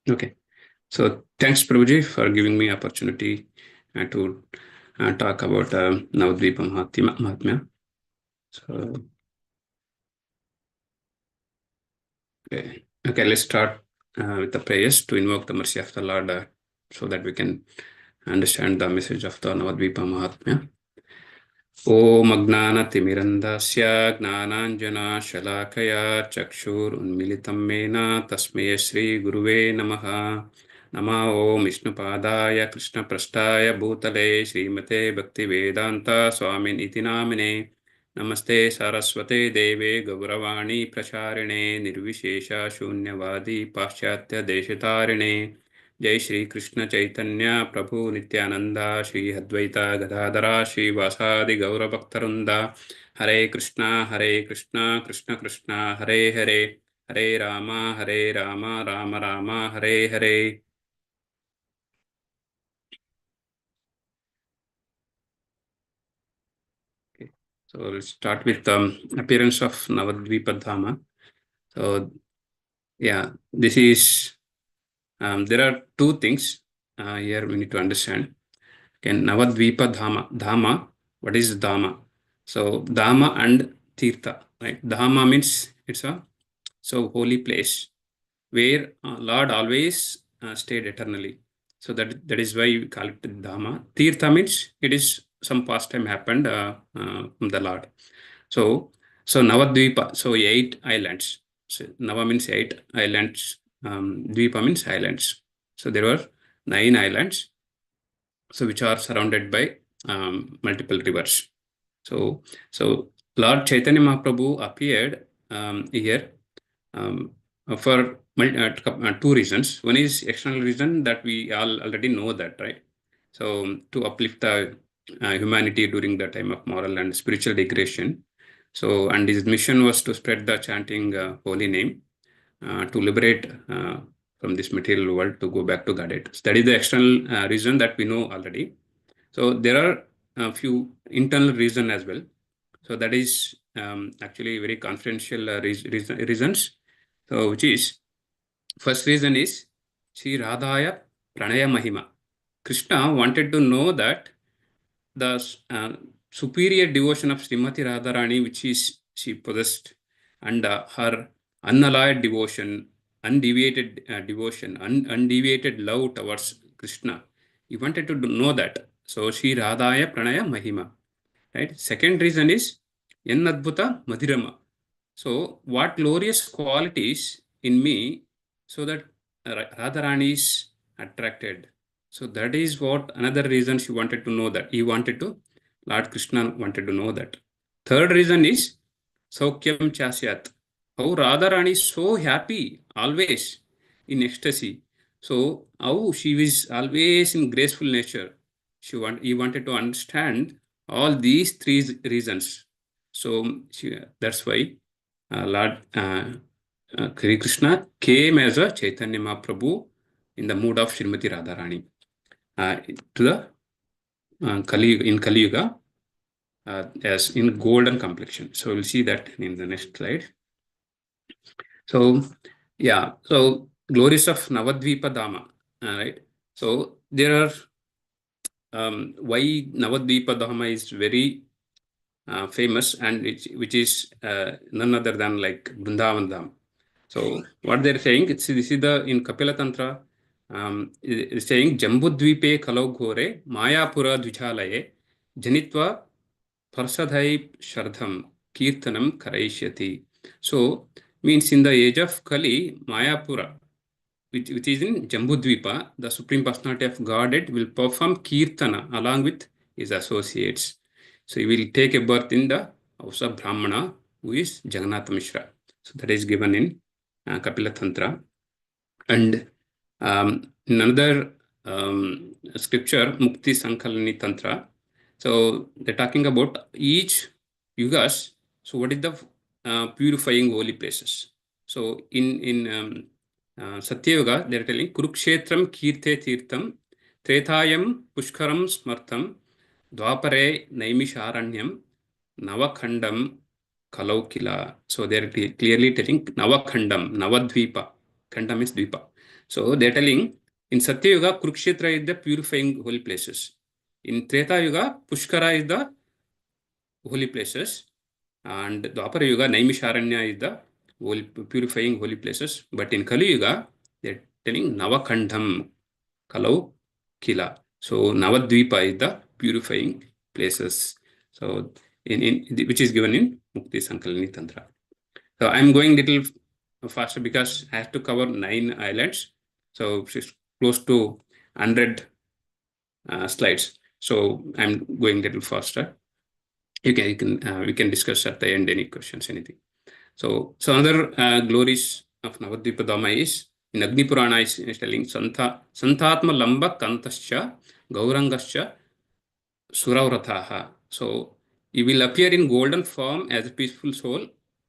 Okay. So thanks, Prabhuji, for giving me opportunity to talk about Nawadvipa Mahatmya. So, okay, let's start with the prayers to invoke the mercy of the Lord so that we can understand the message of the Nawadvipa Mahatmya. ॐ अज्ञानतिमिरन्धस्य ज्ञानाञ्जनशलाकया चक्षुरुन्मिलितं येन तस्मै श्रीगुरुवे नमः। नमो ॐ विष्णुपादाय कृष्णपृष्ठाय भूतले श्रीमते भक्तिवेदान्त स्वामिनिति नामिने। नमस्ते सरस्वते देवे गौरवाणी प्रचारिणे निर्विशेष शून्यवादी पाश्चात्य देशतारिणे। जय श्री कृष्ण चैतन्य प्रभु नित्यानंद श्री अद्वैता गदाधरा श्रीवासादि गौरभक्तवृंद। हरे कृष्णा कृष्ण कृष्ण हरे हरे, हरे Ram Ram Ram Hare Hare. Okay. So we'll start with the appearance of Nawadvipa Dhama. So yeah, this is there are two things here we need to understand. Okay, Nawadvipa Dhama. Dhama, what is Dhama? So Dhama and Tirtha, right? Dhama means it's a holy place where Lord always stayed eternally. So that is why we call it Dhama. Tirtha means it is some past time happened from the Lord. So Navadvipa, so 8 islands. So Nava means 8 islands. Dvipa means islands. So there were 9 islands, so which are surrounded by multiple rivers. So Lord Chaitanya Mahaprabhu appeared here for two reasons. One is external reason that we all already know that, right? So to uplift the humanity during the time of moral and spiritual degradation. So, and his mission was to spread the chanting holy name to liberate from this material world to go back to Godhead. So that is the external reason that we know already. So there are a few internal reasons as well. So that is actually very confidential reasons. So which is, first reason is Sri Radhaya Pranaya Mahima. Krishna wanted to know that the superior devotion of Srimati Radharani, which is she possessed, and her unalloyed devotion, undeviated devotion, undeviated love towards Krishna. He wanted to know that. So Sri Radhaya Pranaya Mahima. Right. Second reason is Yen Adbhuta Madhirama. So what glorious qualities in me so that Radharani is attracted. So that is what another reason she wanted to know that. Lord Krishna wanted to know that. Third reason is Saukyam Chasyat. How Radharani is so happy always in ecstasy. So how she is always in graceful nature. He wanted to understand all these three reasons. So that's why Lord Sri Krishna came as a Chaitanya Mahaprabhu in the mood of Srimati Radharani to the Kali Yuga as in golden complexion. So we'll see that in the next slide. So yeah, so glories of Navadvipa Dhama, right? So there are why Navadvipa Dhama is very famous, and which is none other than like Vrindavan Dham. So what they're saying, this is the in Kapila Tantra, it's saying Jambudvipe Kalau Ghore Mayapura Dvijalaye Janitva Parsadhai Shardham Kirtanam Karaishyati. So means in the age of Kali, Mayapura, which is in Jambudvipa, the Supreme Personality of Godhead will perform Kirtana along with his associates. So he will take a birth in the house of Brahmana, who is Jagannath Mishra. So that is given in Kapila Tantra. And in another scripture, Mukti Sankalani Tantra. So they're talking about each yugas. So what is the purifying holy places? So in Satya Yuga, they're telling Kurukshetram Kirte Tirtham, Tretayam Pushkaram Smartam, Dwapare Naimisharanyam, Navakhandam Kalaukila. So they're clearly telling Navakhandam, Navadvipa. Khanda means Dvipa. So they're telling in Satya Yuga, Kurukshetra is the purifying holy places. In Treta Yuga, Pushkara is the holy places. And Dwapara Yuga, Naimisharanya is the purifying holy places. But in Kali Yuga, they're telling Navakhandam, Kalau, Kila. So Navadvipa is the purifying places. So which is given in Mukti Sankalini Tantra. So I'm going little faster because I have to cover 9 islands. So it's close to 100 slides. So I'm going little faster. We can discuss at the end any questions, anything. So another glories of Navadvipa Dhamma is in Agni Purana is telling Santatma Lamba Kantascha Gaurangascha Suravrathaha. So he will appear in golden form as a peaceful soul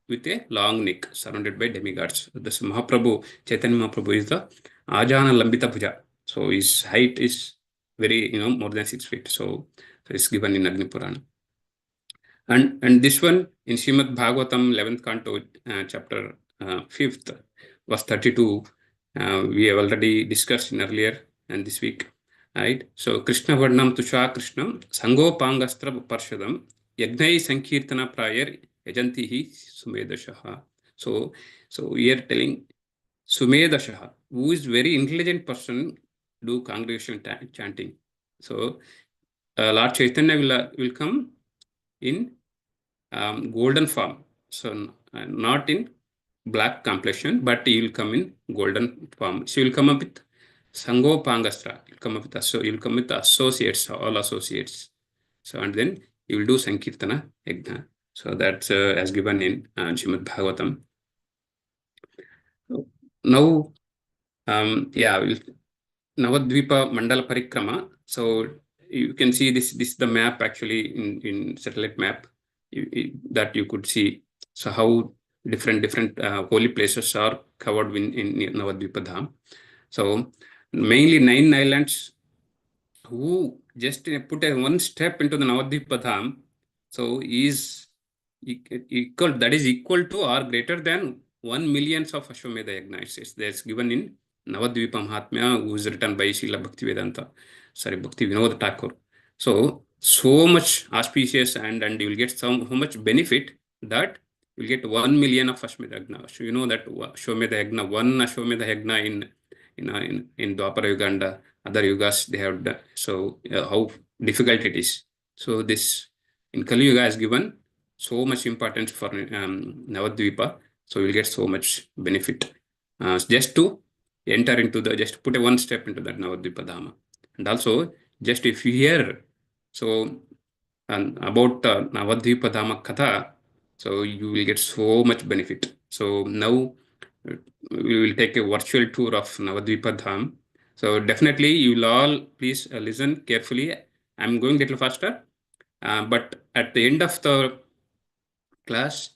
with a long neck surrounded by demigods. This Mahaprabhu, Chaitanya Mahaprabhu is the Ajana Lambita Bhuja. So his height is very, more than 6 feet. So it's given in Agni Purana. And this one in Srimad Bhagavatam 11th canto, chapter 5th, verse 32, we have already discussed in earlier and this week. Right? So Krishna Varnam Tusha Krishnam Sango Pangastra Parshadam Yagnai Sankirtana Prayer Yajantihi Sumedashaha. So we are telling Sumedashaha, who is very intelligent person, do congregation chanting. So Lord Chaitanya will come in golden form. So not in black complexion, but he will come in golden form. So you will come up with Sango Pangastra. You'll come up with associates, all associates. So and then you will do Sankirtana Yajna. So that's as given in Srimad Bhagavatam. Now, Nawadvipa Mandala Parikrama. So you can see this is the map actually in satellite map that you could see. So how different holy places are covered in Nawadvipa Dham. So mainly 9 islands who just put one step into the Nawadvipa Dham. So is equal, that is equal to or greater than 1 million of Ashwamedha Yajna. That's given in Navadvipa Mahatmya, who is written by Srila Bhakti Vinod Thakur. So much auspicious and you will get so much benefit that you will get 1 million of Ashwamedha Yajna. So you know that Ashwamedha Yajna, one Ashwamedha Yajna in Dwapara Yuga and other yugas they have done. So how difficult it is. So this in Kali Yuga has given so much importance for Navadvipa. So we'll get so much benefit just to enter into just put one step into that Navadvipa Dhama. And also, just if you hear about Navadvipa Dhama Katha, so you will get so much benefit. So now we will take a virtual tour of Navadvipa Dham. So definitely you will all please listen carefully. I'm going a little faster, but at the end of the class,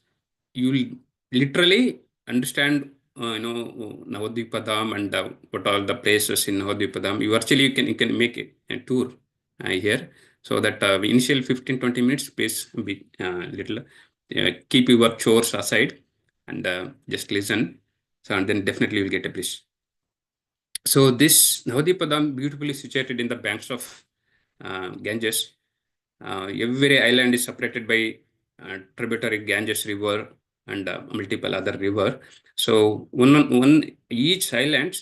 you will literally understand, Navadvipa Dham and what all the places in Navadvipa Dham. You can make a tour here. So that initial 15-20 minutes, please be little keep your chores aside and just listen. So and then definitely you'll get a bliss. So this Navadvipa Dham beautifully situated in the banks of Ganges. Every island is separated by tributary Ganges River and multiple other river. So each island,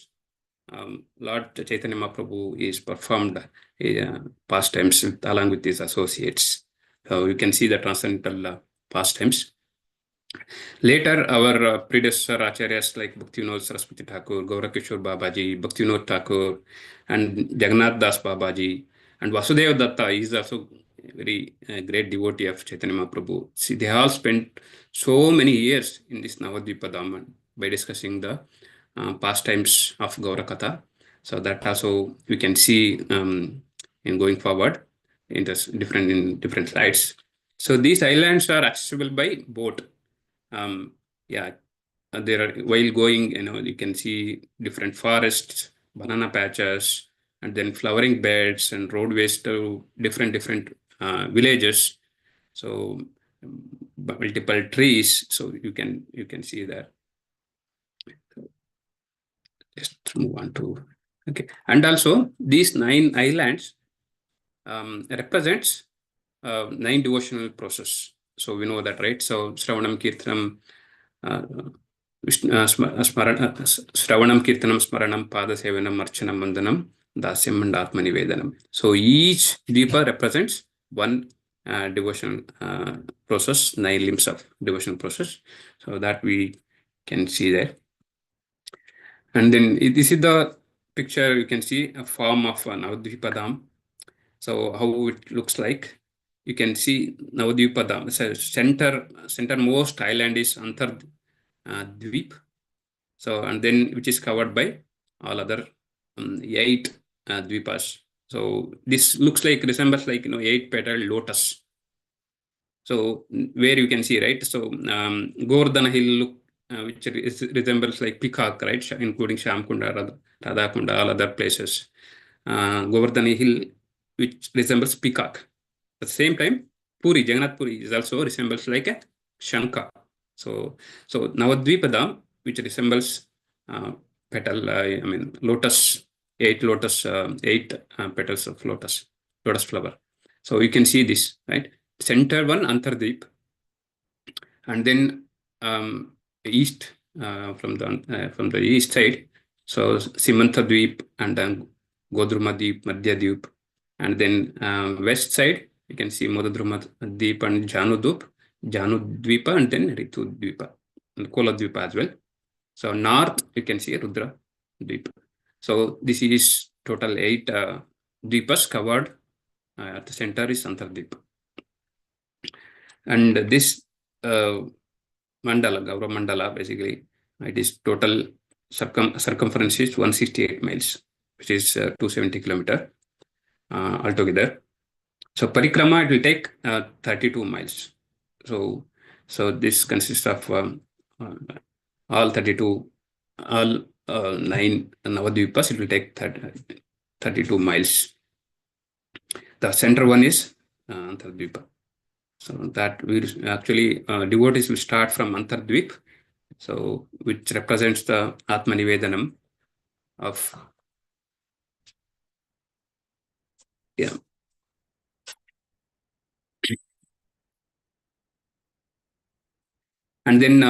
Lord Chaitanya Mahaprabhu is performed pastimes along with his associates. So you can see the transcendental pastimes. Later, our predecessor acharyas like Bhaktivinoda Saraswati Thakur, Gaura Kishore Babaji, Bhaktivinoda Thakur, and Jagannath Das Babaji, and Vasudeva Datta is also a very great devotee of Chaitanya Mahaprabhu. See, they all spent so many years in this Navadvipa Dhaman by discussing the pastimes of Gaura Katha. So that also we can see in going forward in different slides. So these islands are accessible by boat. There are while going, you can see different forests, banana patches, and then flowering beds and roadways to different villages. So multiple trees. So you can see that. just move on to, okay. And also these 9 islands represents 9 devotional process. So we know that, right? So Shravanam, Kirtanam, uh, Shravanam, Kirtanam, Smaranam, Pada Sevanam, Marchanam, Mandanam, Dasyam, and Atmani Vedanam. So each Deepa represents one devotional process, 9 limbs of devotional process. So that we can see there. And then this is the picture. You can see a form of Navadvipadam. So how it looks like. You can see Navadvipadam. So centermost island is Antar Dweep. So, and then which is covered by all other 8 Dweepas. So this looks like, resembles like, 8 petal lotus. So where you can see, right? So Govardhana Hill look, which resembles like peacock, right? Including Shamkunda, Radhakunda, all other places. Govardhana Hill, which resembles peacock. At the same time, Puri, Jagannath Puri is also resembles like a Shanka. So Navadvipada, which resembles petal, lotus, 8 lotus, 8 petals of lotus flower. So you can see this, right? Center one, Antardweep, and then east from the east side. So Simantadweep and then Godrumadweep, Madhyadweep, and then west side you can see Modadrumadweep and Janudweepa, and then Ritudweepa and Koladweepa as well. So north you can see Rudra Dweep. So this is total 8 dweepas covered. At the center is Antardweep. And this Mandala, Gaura Mandala, basically, it is total circumference is 168 miles, which is 270 kilometer altogether. So Parikrama, it will take 32 miles. So this consists of all 32, all 9 Navadvipas, it will take 32 miles. The center one is Antardweepa. So that we actually devotees will start from Antardweep, so which represents the Atmanivedanam of And then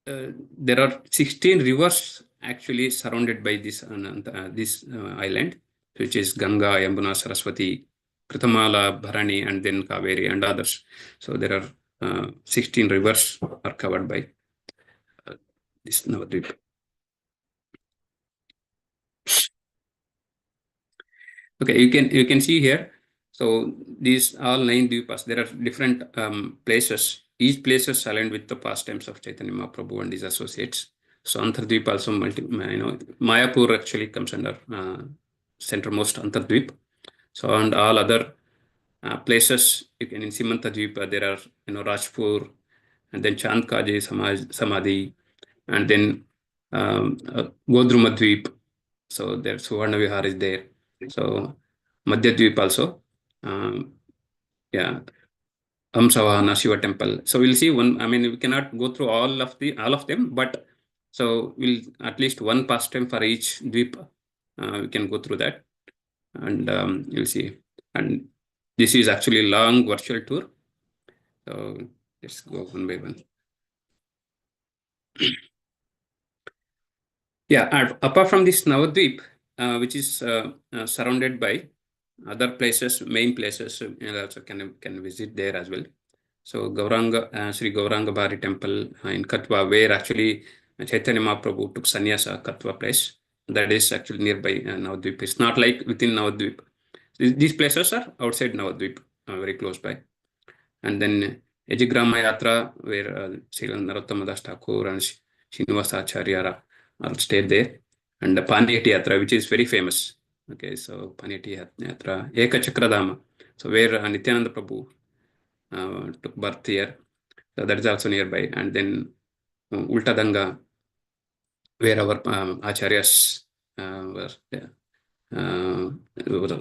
there are 16 rivers actually surrounded by this island, which is Ganga, Yamuna, Saraswati, Kritamala, Bharani, and then Kaveri and others. So there are 16 rivers are covered by this Navadvip. Okay, you can see here. So these all 9 dvipas, there are different places. Each place is aligned with the pastimes of Chaitanya Mahaprabhu and his associates. So Antardweep also Mayapur actually comes under centermost Antardweep. So and all other places, you can in Simantadweep there are Rajpur, and then Chandkaji Samadhi, and then Godrumadweep. So there Suvarna Vihar is there. So Madhyadweep also, Amsavahana Shiva temple. So we'll see one. I mean, we cannot go through all of them, but so we'll at least one pastime for each dweep. We can go through that, and you'll see. And this is actually long virtual tour. So let's go one by one. Yeah, apart from this Navadvip, which is surrounded by other places, main places, also can visit there as well. So Gauranga, Sri Gauranga Bari temple in Katwa, where actually Chaitanya Mahaprabhu took sannyasa, Katwa place. That is actually nearby Navadvip. It's not like within Navadvip. These places are outside Navadvip, very close by. And then Ejigrama Yatra, where Sri Narottama Das Thakur and Srinivasa Acharya are stayed there. And the Paniyati Yatra, which is very famous. Okay, so Paniyati Yatra, Eka Chakradama, so where Nityananda Prabhu took birth here. So that is also nearby. And then Ulta Danga, where our acharyas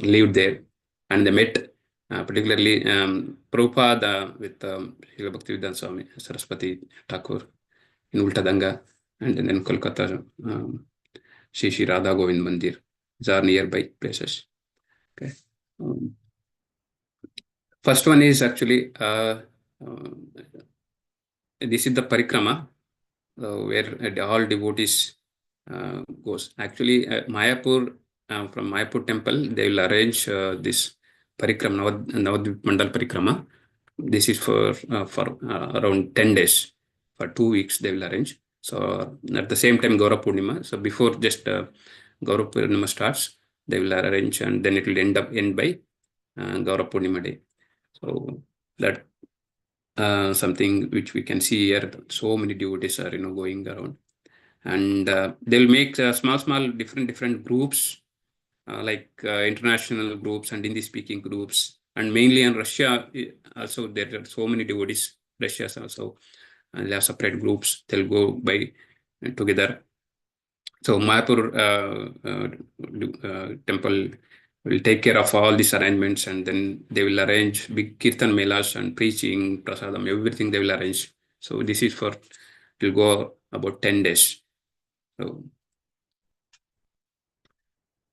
lived there, and they met, particularly Prabhupada with Srila Bhaktivedanta Swami Saraswati Thakur in Ulta Danga. and then Kolkata, Shri Radha Govind Mandir. These are nearby places. Okay. First one is actually this is the Parikrama, where all devotees goes. Actually, Mayapur, from Mayapur temple, they will arrange this Parikrama, Nawadwip Mandal Parikrama. This is for around 10 days. For 2 weeks, they will arrange. So at the same time, Gaura Purnima. So before just Gaura Purnima starts, they will arrange, and then it will end by Gaura Purnima day. So that something which we can see here. So many devotees are going around, and they'll make small different groups, like international groups and Hindi speaking groups, and mainly in Russia also there are so many devotees. Russia also, and they have separate groups. They'll go by together. So Mayapur temple will take care of all these arrangements, and then they will arrange big kirtan melas and preaching, prasadam, everything they will arrange. So this is for, it will go about 10 days.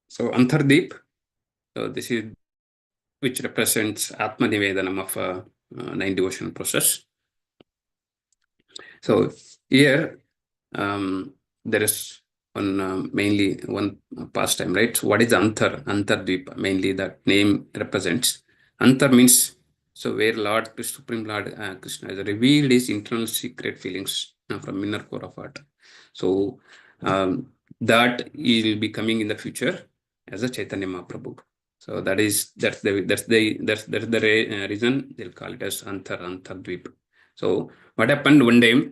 So Antardip, so this is which represents Atma Nivedanam of nine devotional process. So here there is mainly one pastime, right? So what is Antardvip? Mainly that name represents. Antar means so where Lord Supreme Lord Krishna has revealed his internal secret feelings from inner core of heart. So that he will be coming in the future as a Chaitanya Mahaprabhu. So that's the reason they'll call it as Antardvip. So what happened one day?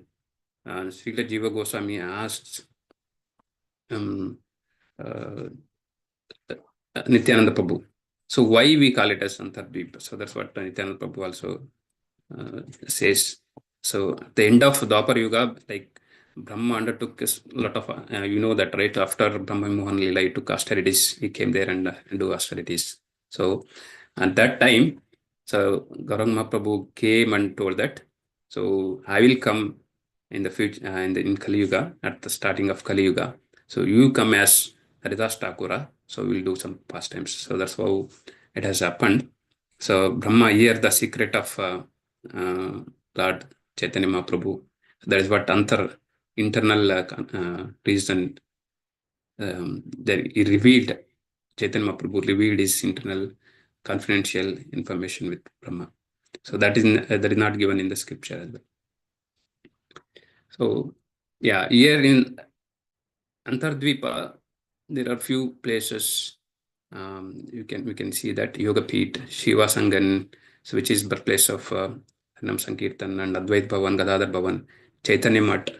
Srila Jiva Goswami asked Nityananda Prabhu, so why we call it as Antardvip? So that's what Nityananda Prabhu also says. So at the end of Dwapar Yuga, like Brahma undertook a lot of, that right after Brahma Mohan Lila, he took austerities. He came there and do austerities. So at that time, so Gauranga Mahaprabhu came and told that, so I will come in the future, in Kali Yuga, at the starting of Kali Yuga. So you come as Haridas Thakura, so we'll do some pastimes. So that's how it has happened. So Brahma hear the secret of Lord Chaitanya Mahaprabhu. That is what internal reason that he revealed. Chaitanya Mahaprabhu revealed his internal confidential information with Brahma. So that is not given in the scripture as well. So yeah, here in Antardvipa, there are few places we can see that Yoga Peeth, Shiva Sangan, so which is birthplace of Nam Sankirtan, and Advait Bhavan, Gadadhar Bhavan, Chaitanya Mat,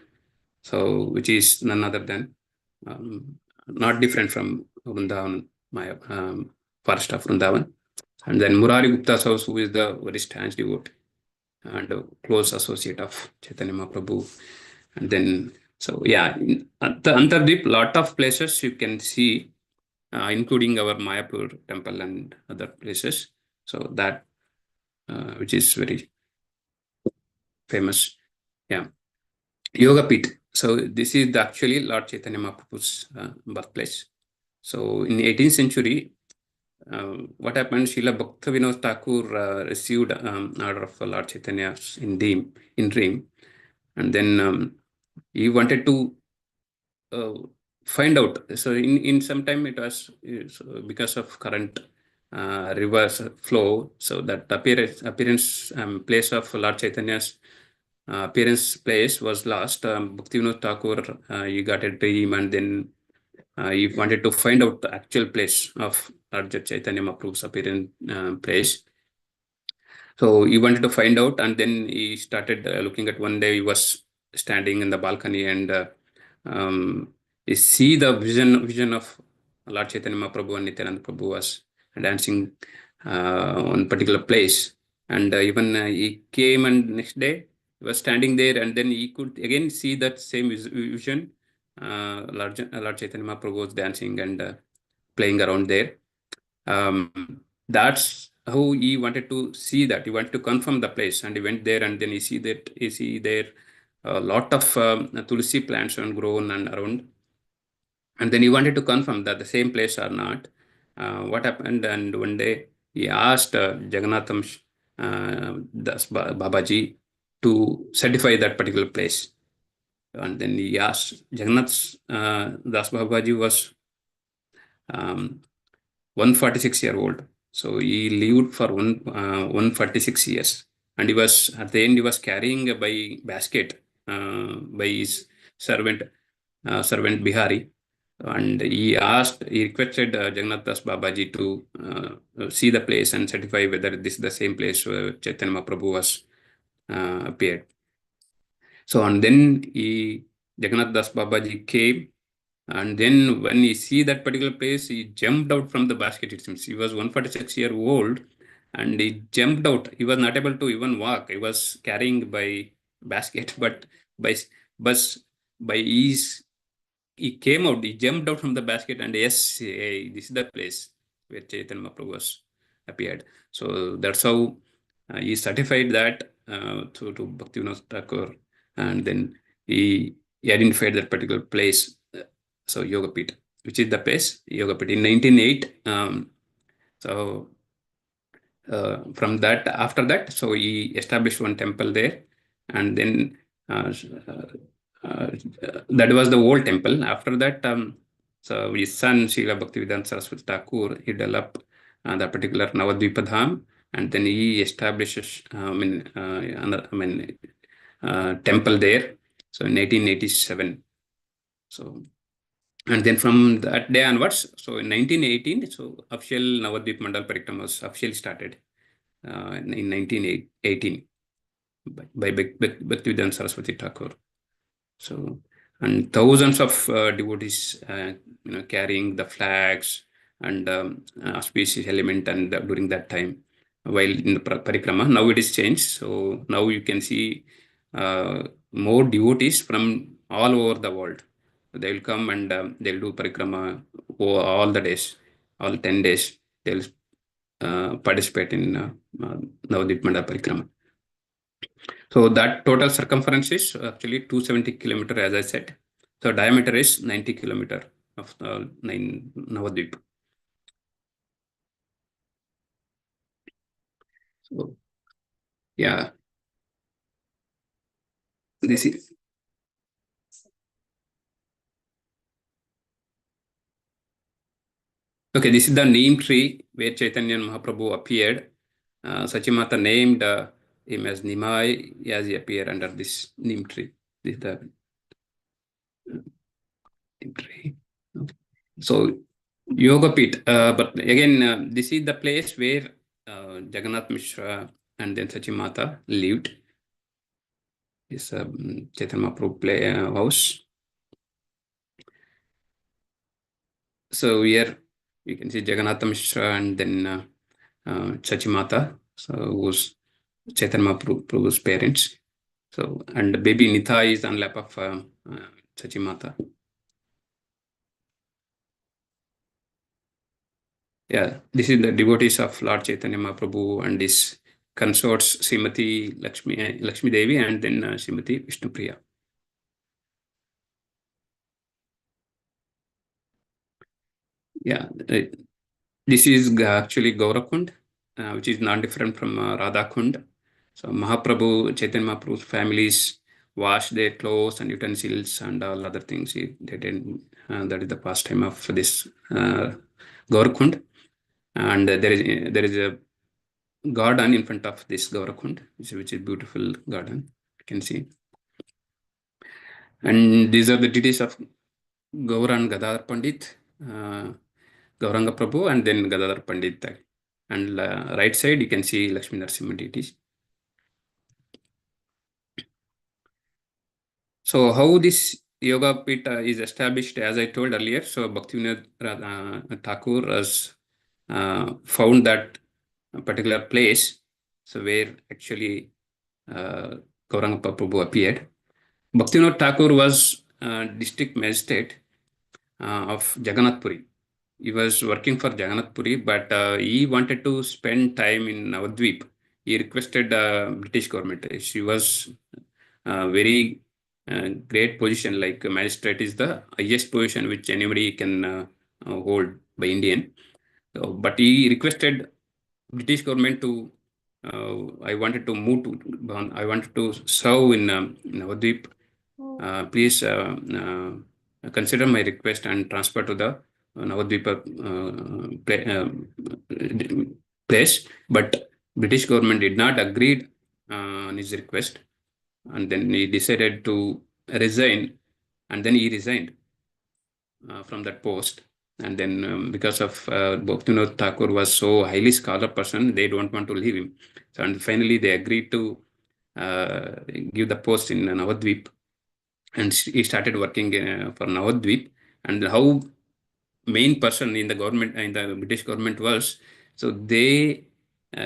so which is none other than not different from Vrindavan, my forest of Vrindavan. And then Murari Gupta's house, who is the very staunch devotee and a close associate of Chaitanya Mahaprabhu. And then, so yeah, at the Antardvip, lot of places you can see, including our Mayapur temple and other places. So that, which is very famous. Yeah. Yoga Peeth. So this is actually Lord Chaitanya Mahaprabhu's birthplace. So in the 18th century, what happened? Srila Bhakta Vinod Thakur received order of Lord Chaitanya in dream, and then he wanted to find out. So in some time it was because of current reverse flow. So that appearance place of Lord Chaitanya's appearance place was lost. Bhaktivinoda Thakur, he got a dream, and then he wanted to find out the actual place of Lord Chaitanya Mahaprabhu's appearance place. So he wanted to find out, and then he started looking at. One day he was standing in the balcony, and he see the vision of Lord Chaitanya Mahaprabhu and Nityananda Prabhu was dancing on particular place. And even he came, and next day he was standing there, and then he could again see that same vision. Lord Chaitanya Mahaprabhu was dancing and playing around there. That's how he wanted to see that. He wanted to confirm the place, and he went there, and then he see there a lot of tulsi plants were grown and around. And then he wanted to confirm that the same place or not. What happened? And one day he asked Jagannatham Babaji to certify that particular place. And then he asked Jagannath Das Babaji was 146-year old. So he lived for 146 years. And he was, at the end, he was carrying by basket by his servant, servant Bihari. And he requested Jagannath Das Babaji to see the place and certify whether this is the same place where Chaitanya Mahaprabhu was appeared. So, and then Jagannath Das Babaji came, and then when he see that particular place, he jumped out from the basket. It seems he was 146-year-old, and he jumped out. He was not able to even walk. He was carrying by basket, but by bus by his he came out. He jumped out from the basket, and yes, hey, this is the place where Chaitanya Mahaprabhu was appeared. So that's how he certified that to Bhaktivinoda Thakur, and then he identified that particular place. So Yogapit, which is the place Yogapit in 1908. So from that, after that, so he established one temple there, and then that was the old temple. After that, so his son Srila Bhaktivedanta Saraswati Thakur, he developed the particular Nawadwip Dham, and then he establishes temple there. So in 1887. So, and then from that day onwards, so in 1918, so official Nawadwip Mandala Parikrama was officially started in 1918 by Bhaktivedanta Saraswati Thakur. So, and thousands of devotees, carrying the flags and auspicious element, and during that time, while in the Parikrama, now it is changed. So now you can see more devotees from all over the world. They will come and they'll do Parikrama all the days, all 10 days. They'll participate in Navadvip Mandala Parikrama. So that total circumference is actually 270 kilometer, as I said. So diameter is 90 kilometer of Navadvip. So yeah, this is okay. This is the neem tree where Chaitanya Mahaprabhu appeared. Sachimata named him as Nimai as he appeared under this neem tree. This is the neem tree. Okay. So Yoga Pit, but again, this is the place where Jagannath Mishra and then Sachimata lived. This Chaitanya Mahaprabhu play house. So here you can see Jagannath Mishra and then Sachimata, so who's Chaitanya Mahaprabhu's parents. So, and baby Nitha is on lap of Sachimata. Yeah, this is the devotees of Lord Chaitanya Mahaprabhu and his consorts Srimati Lakshmi Devi and then Srimati Vishnupriya. Yeah, this is actually Gaura Kund, which is not different from Radha Kund. So Mahaprabhu, Chaitanya Mahaprabhu's families wash their clothes and utensils and all other things. They did. That is the pastime of this Gaura Kund. And there is a garden in front of this Gaura Kund, which is beautiful garden. You can see. And these are the deities of Gaura and Gadadhar Pandit, Gauranga Prabhu, and then Gadadhar Pandit. And right side, you can see Lakshmi Narasimha deities. So how this Yoga Pita is established, as I told earlier, so Bhaktivinoda Thakur has found that particular place, so where actually Gauranga Prabhu appeared. Bhaktivinoda Thakur was district magistrate of Jagannath Puri. He was working for Jagannath Puri, but he wanted to spend time in Nawadvip. He requested British government. She was very great position. Like magistrate is the highest position which anybody can hold by Indian. So, but he requested British government to. I wanted to move to. I wanted to serve in Nawadwip. Please consider my request and transfer to the Nawadwip place. But British government did not agree on his request, and then he decided to resign, and then he resigned from that post. And then because of Bhaktivinoda Thakur was so highly scholar person, they don't want to leave him. So and finally they agreed to give the post in Nawadwip, and he started working for Nawadwip. And how main person in the government, in the British government was, so they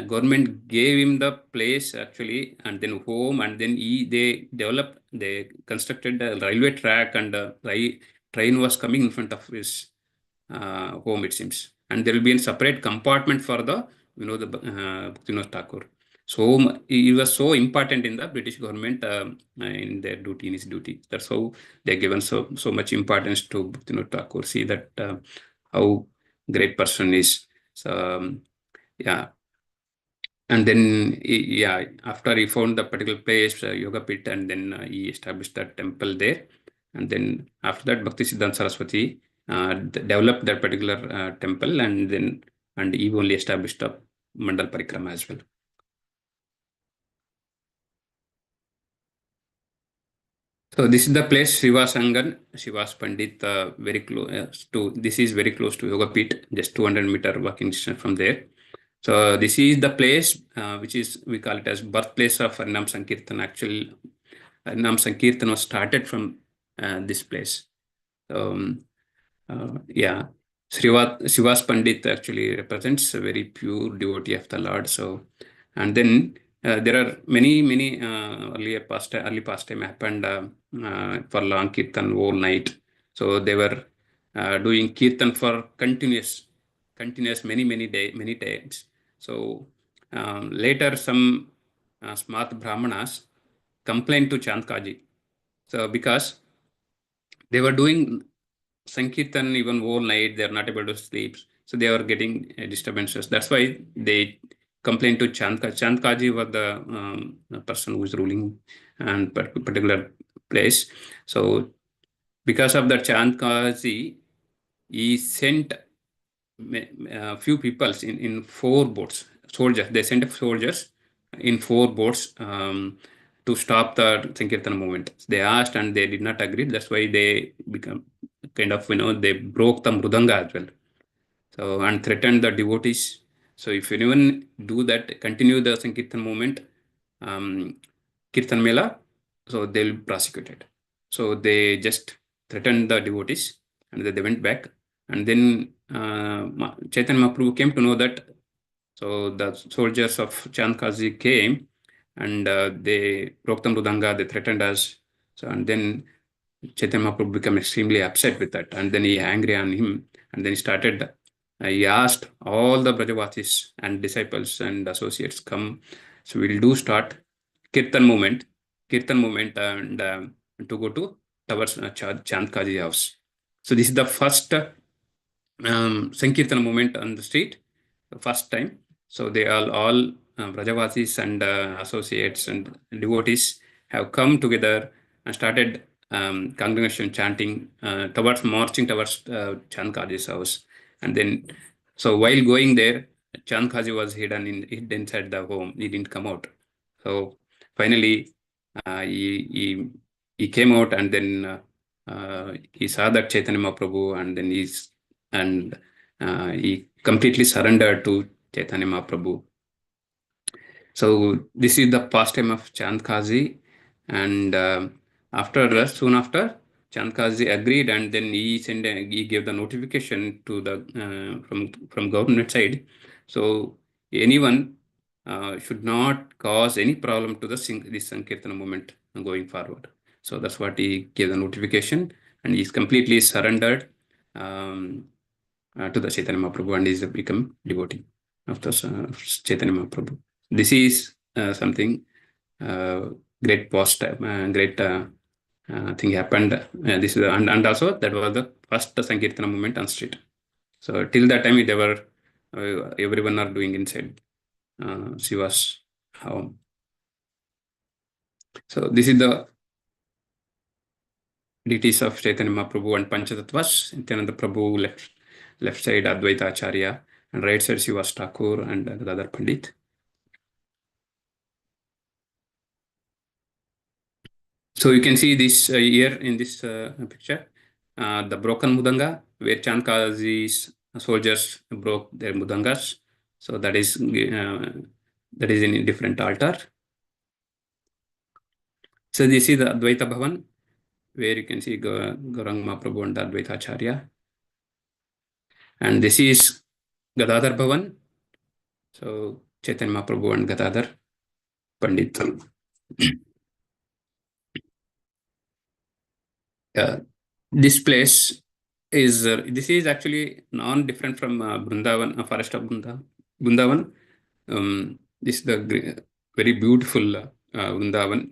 government gave him the place actually, and then home, and then they constructed a railway track, and the train was coming in front of his home, it seems. And there will be a separate compartment for the, Bhaktivinoda Thakur. So he was so important in the British government in their duty, in his duty. That's how they're given so much importance to Bhaktivinoda Thakur. See that how great person is. So yeah, and then yeah, after he found the particular place, Yoga Pit, and then he established that temple there. And then after that, Bhakti Siddhanta Saraswati developed that particular temple, and he only established a Mandal Parikrama as well. So this is the place Srivas Angan, Srivas Pandit, very close to. This is very close to Yoga Pit, just 200-meter walking distance from there. So this is the place which is, we call it as birthplace of Harinam Sankirtan. Actually, Harinam Sankirtan was started from this place. Yeah, Srivas Pandit actually represents a very pure devotee of the Lord. So, and then there are many early pastime happened for long kirtan all night. So they were doing kirtan for continuous many times. So later some smart brahmanas complained to Chandkaji. So because they were doing Sankirtan even whole night, they are not able to sleep. So they are getting disturbances. That's why they complained to Chandkaji. Chandkaji was the person who is ruling and particular place. So because of that, Chandkaji, he sent a few people in four boats, soldiers. They sent soldiers in four boats to stop the Sankirtan movement. They asked and they did not agree. That's why they become kind of, they broke the Mridanga as well. So, and threatened the devotees. So if anyone do that, continue the Sankirtan movement, Kirtan Mela, so they'll prosecute it. So they just threatened the devotees, and they went back. And then Chaitanya Mahaprabhu came to know that. So the soldiers of Chandkaji came, and they broke the Mridanga, they threatened us. So, and then Chaitanya Mahaprabhu became extremely upset with that, and then he angry on him, and then he started. He asked all the Brajavasis and disciples and associates, come. So we'll do start kirtan movement, and to go to towards Chandkaji house. So this is the first Sankirtan movement on the street, the first time. So they all Brajavasis and associates and devotees have come together and started congregation chanting towards marching towards Chandkaji's house. And then, so while going there, Chandkaji was hid inside the home. He didn't come out. So finally, he came out, and then he saw that Chaitanya Mahaprabhu, and then he completely surrendered to Chaitanya Mahaprabhu. So this is the pastime of Chandkaji, and soon after, Chandkaji agreed, and then he gave the notification to the from government side. So anyone should not cause any problem to this Sankirtan movement going forward. So that's what he gave the notification, and he's completely surrendered to the Chaitanya Mahaprabhu, and he's become devotee of the Chaitanya Mahaprabhu. This is something great thing happened. This is and also that was the first Sankirtana movement on street. So till that time, they were everyone are doing inside Shiva's home. So this is the deities of Chaitanya Mahaprabhu and Panchatatvas. Nityananda Prabhu left side Advaita Acharya and right side Srivas Thakur and the other Pandit. So you can see this here in this picture, the broken mudanga where Chandkazi's soldiers broke their mudangas. So that is in a different altar. So this is the Advaita Bhavan where you can see Gauranga Mahaprabhu and Advaita Acharya. And this is Gadadhar Bhavan. So Chaitanya Mahaprabhu and Gadadhar Pandit. This place is this is actually non-different from Vrindavan, forest of Vrindavan. This is the very beautiful Vrindavan.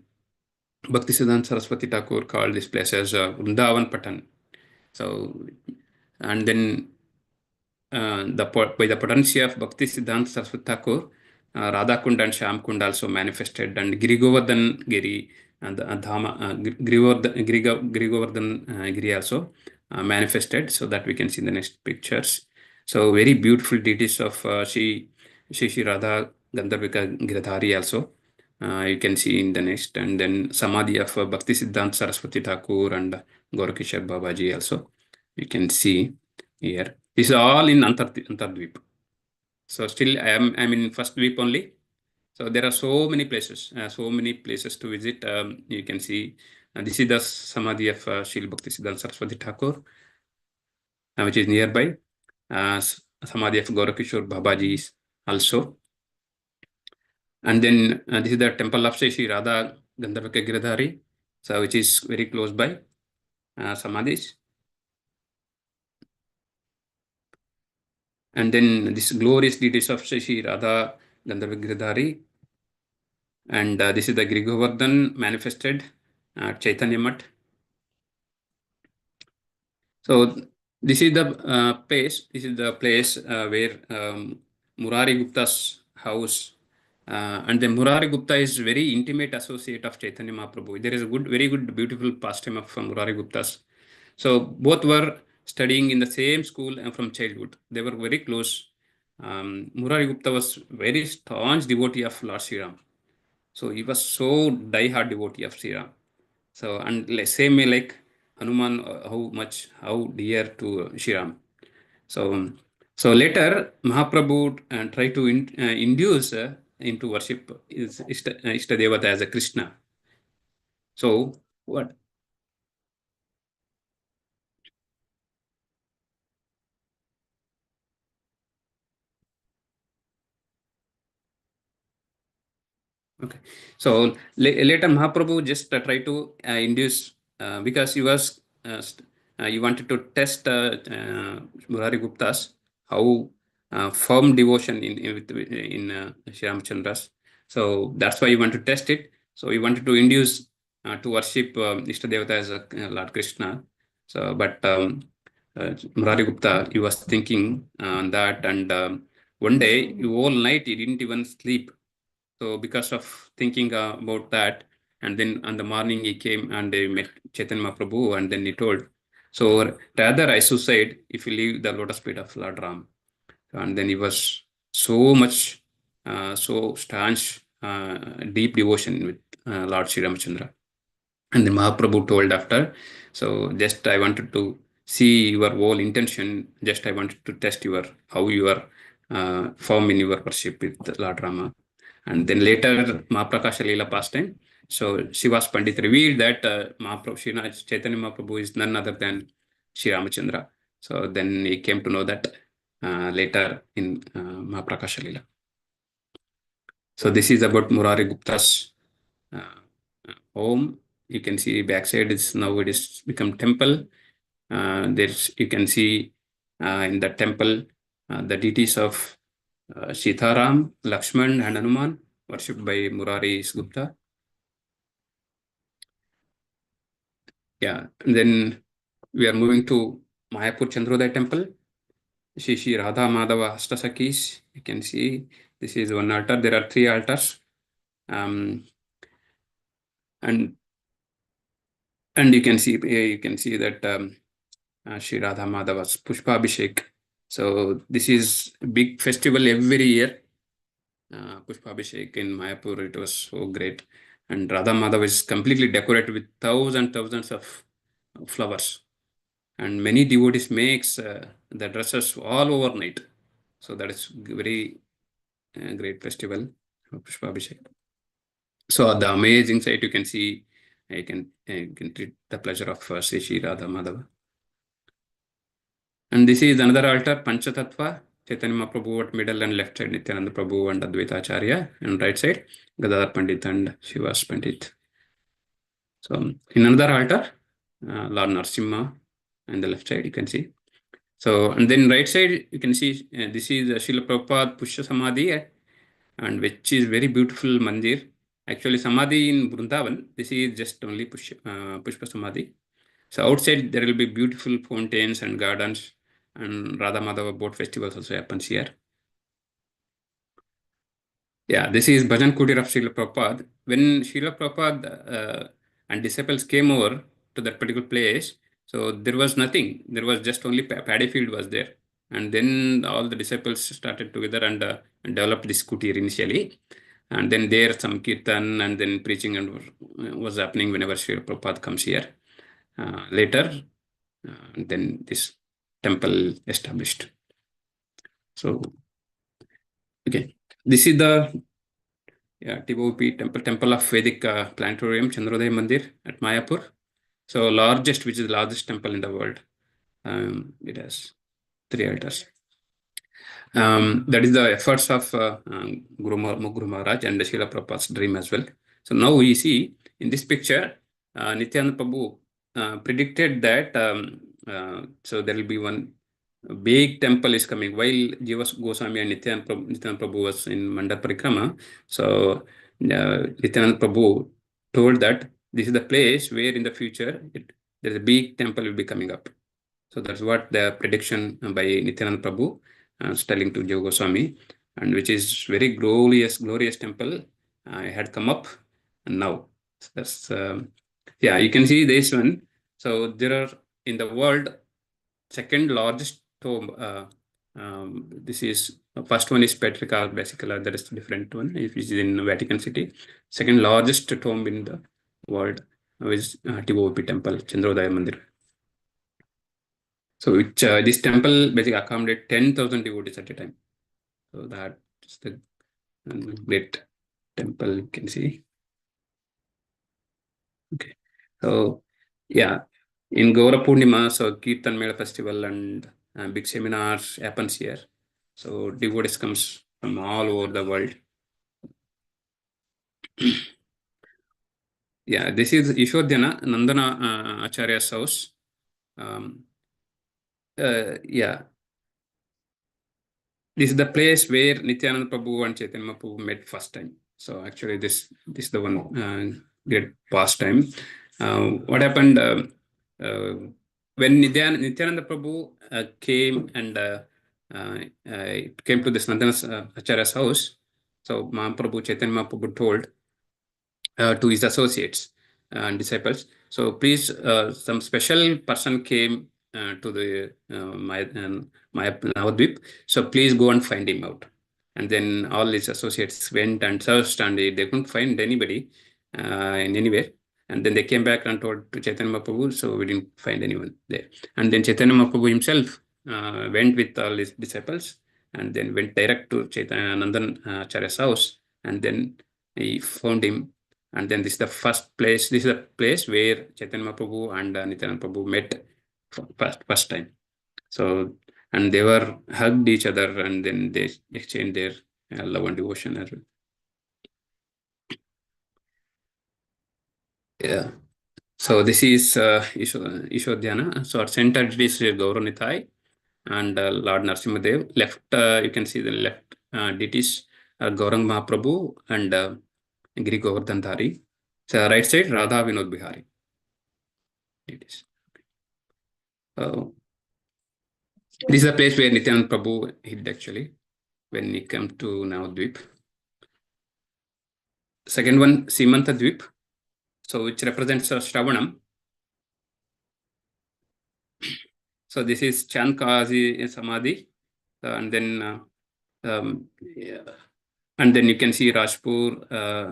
Bhaktisiddhanta Saraswati Thakur called this place as Vrindavan Patan. So, and then by the potency of Bhaktisiddhanta Saraswati Thakur, Radha Kund and Shyam Kund also manifested, and Giri Govardhan Giri and Dhama, Giri Govardhan Giri also manifested, so that we can see in the next pictures. So very beautiful deities of Shri Radha Gandharvika Giridhari also. You can see in the next, and then Samadhi of Bhaktisiddhanta Saraswati Thakur and Gaurakishar Babaji also. You can see here. This is all in Antardvip. So still I'm in first dweep only. So there are so many places to visit. You can see this is the Samadhi of Srila Bhaktisiddhanta Saraswati Thakur, which is nearby. Samadhi of Gaurakishore Babaji also. And then this is the temple of Sri Radha Gandharvika Giridhari, so which is very close by Samadhis. And then this glorious deities of Sri Radha Gandharvika Giridhari. And this is the Giri Govardhan manifested at Chaitanya Mat. So this is the place. This is the place where Murari Gupta's house, and then Murari Gupta is very intimate associate of Chaitanya Mahaprabhu. There is a very good, beautiful pastime of Murari Gupta's. So both were studying in the same school from childhood. They were very close. Murari Gupta was very staunch devotee of Lord Sri Ram. So he was so die-hard devotee of Sri Ram. So, and same way like Hanuman, how dear to Sri Ram. So later Mahaprabhu tried to induce into worship Ishtadevata as a Krishna. So what? Okay. So later Mahaprabhu just tried to induce because he wanted to test Murari Gupta's how firm devotion in Sri Ramachandra's. So that's why he wanted to test it. So he wanted to induce to worship Ishtadevata as Lord Krishna. So but Murari Gupta, he was thinking on that, and one day, whole night he didn't even sleep. So because of thinking about that, and then on the morning he came and he met Chaitanya Mahaprabhu, and then he told, so rather I suicide if you leave the lotus feet of Lord Ram. And then he was so much, so staunch, deep devotion with Lord Sri Ramachandra. And then Mahaprabhu told after, so just I wanted to see your whole intention, just I wanted to test how you are firm in your worship with Lord Rama. And then later, Mahaprakasha Leela pastime. So Shivas Pandit revealed that Mahaprabhu, Chaitanya Mahaprabhu is none other than Sri Ramachandra. So then he came to know that later in Mahaprakasha Leela. So this is about Murari Gupta's home. You can see backside is now it is become temple. There's you can see in the temple the deities of Sitaram, Lakshman, and Hanuman, worshipped by Murari Gupta. Yeah, and then we are moving to Mayapur Chandrodaya Temple. Shri Radha Madhava Astasakis. You can see this is one altar. There are three altars. Um, and you can see that Shri Radha Madhava's Pushpa Abhishek. So this is a big festival every year. Pushpa Abhishek in Mayapur, it was so great. And Radha Madhava is completely decorated with thousands of flowers. And many devotees makes the dresses all overnight. So that is very great festival, Pushpa Abhishek. So the amazing sight you can see, you can treat the pleasure of Sri Shri Radha Madhava. And this is another altar, Panchatattva, Chaitanya Mahaprabhu at middle and left side, Nityananda Prabhu and Advaita Acharya, and right side, Gadadhar Pandit and Shivas Pandit. So in another altar, Lord Narasimha, and the left side you can see. So, and then right side you can see this is Srila Prabhupada Pushya Samadhi, and which is very beautiful mandir. Actually, Samadhi in Vrindavan, this is just only Pushpa Samadhi. So outside there will be beautiful fountains and gardens, and Radha Madhava boat festivals also happens here. Yeah, this is Bhajan Kutir of Srila Prabhupada. When Srila Prabhupada and disciples came over to that particular place, so there was nothing. There was just only paddy field was there. And then all the disciples started together and developed this kutir initially. And then there some kirtan and then preaching and was happening whenever Srila Prabhupada comes here. Later, then this temple established. So, okay, this is the TOP temple of Vedic Planetarium, Chandrodaya Mandir at Mayapur. So largest, which is the largest temple in the world. It has 3 altars. That is the efforts of Guru Maharaj and Srila Prabhupada's dream as well. So now we see in this picture, Nityananda Prabhu predicted that so there will be one big temple is coming while Jiva Goswami and Nityananda Prabhu was in Mandala Parikrama. So Nityananda Prabhu told that this is the place where in the future there's a big temple will be coming up. So that's what the prediction by Nityananda Prabhu is telling to Jiva Goswami, and which is very glorious temple had come up and now. So that's yeah, you can see this one. So there are in the world second largest tomb. This is first one is Petrica, basically that is different one, which is in Vatican City. Second largest tomb in the world is TOP temple, Chandrodaya Mandir. So which this temple basically accommodate 10,000 devotees at a time. So that is the great temple you can see. Okay. So yeah, in Gaura Purnima, so Kirtan Mela festival and big seminars happens here. So devotees comes from all over the world. Yeah, this is Ishwadhyana, Nandana Acharya's house. Yeah, this is the place where Nityananda Prabhu and Chaitanya Mahaprabhu met first time. So actually, this is the one great past time. What happened when Nityananda Prabhu came and came to this Nandana Acharya's house? So Mahaprabhu, Chaitanya Mahaprabhu told to his associates and disciples. So please, some special person came to the my Nawadwip. So please go and find him out. And then all his associates went and searched, and they couldn't find anybody in anywhere. And then they came back and told to Chaitanya Mahaprabhu, so we didn't find anyone there. And then Chaitanya Mahaprabhu himself went with all his disciples and then went direct to Chaitanya Nandan Acharya's house, and then he found him. And then this is the first place. This is the place where Chaitanya Mahaprabhu and Nityananda Prabhu met first time. So and they were hugged each other, and then they exchanged their love and devotion as well. Yeah. So this is Ishodhyana. So our center is Gaura Nithai and Lord Narasimhadev. Left, you can see the left deities are Gaurang Mahaprabhu and Giri Govardhan Dhari. So right side, Radha Vinod Bihari. deities. This is a place where Nityananda Prabhu hid actually when he came to Nawadwip. Second one, Simantadwip, so which represents Shravanam. So this is Chandkazi Samadhi, and then yeah. And then you can see Rajpur,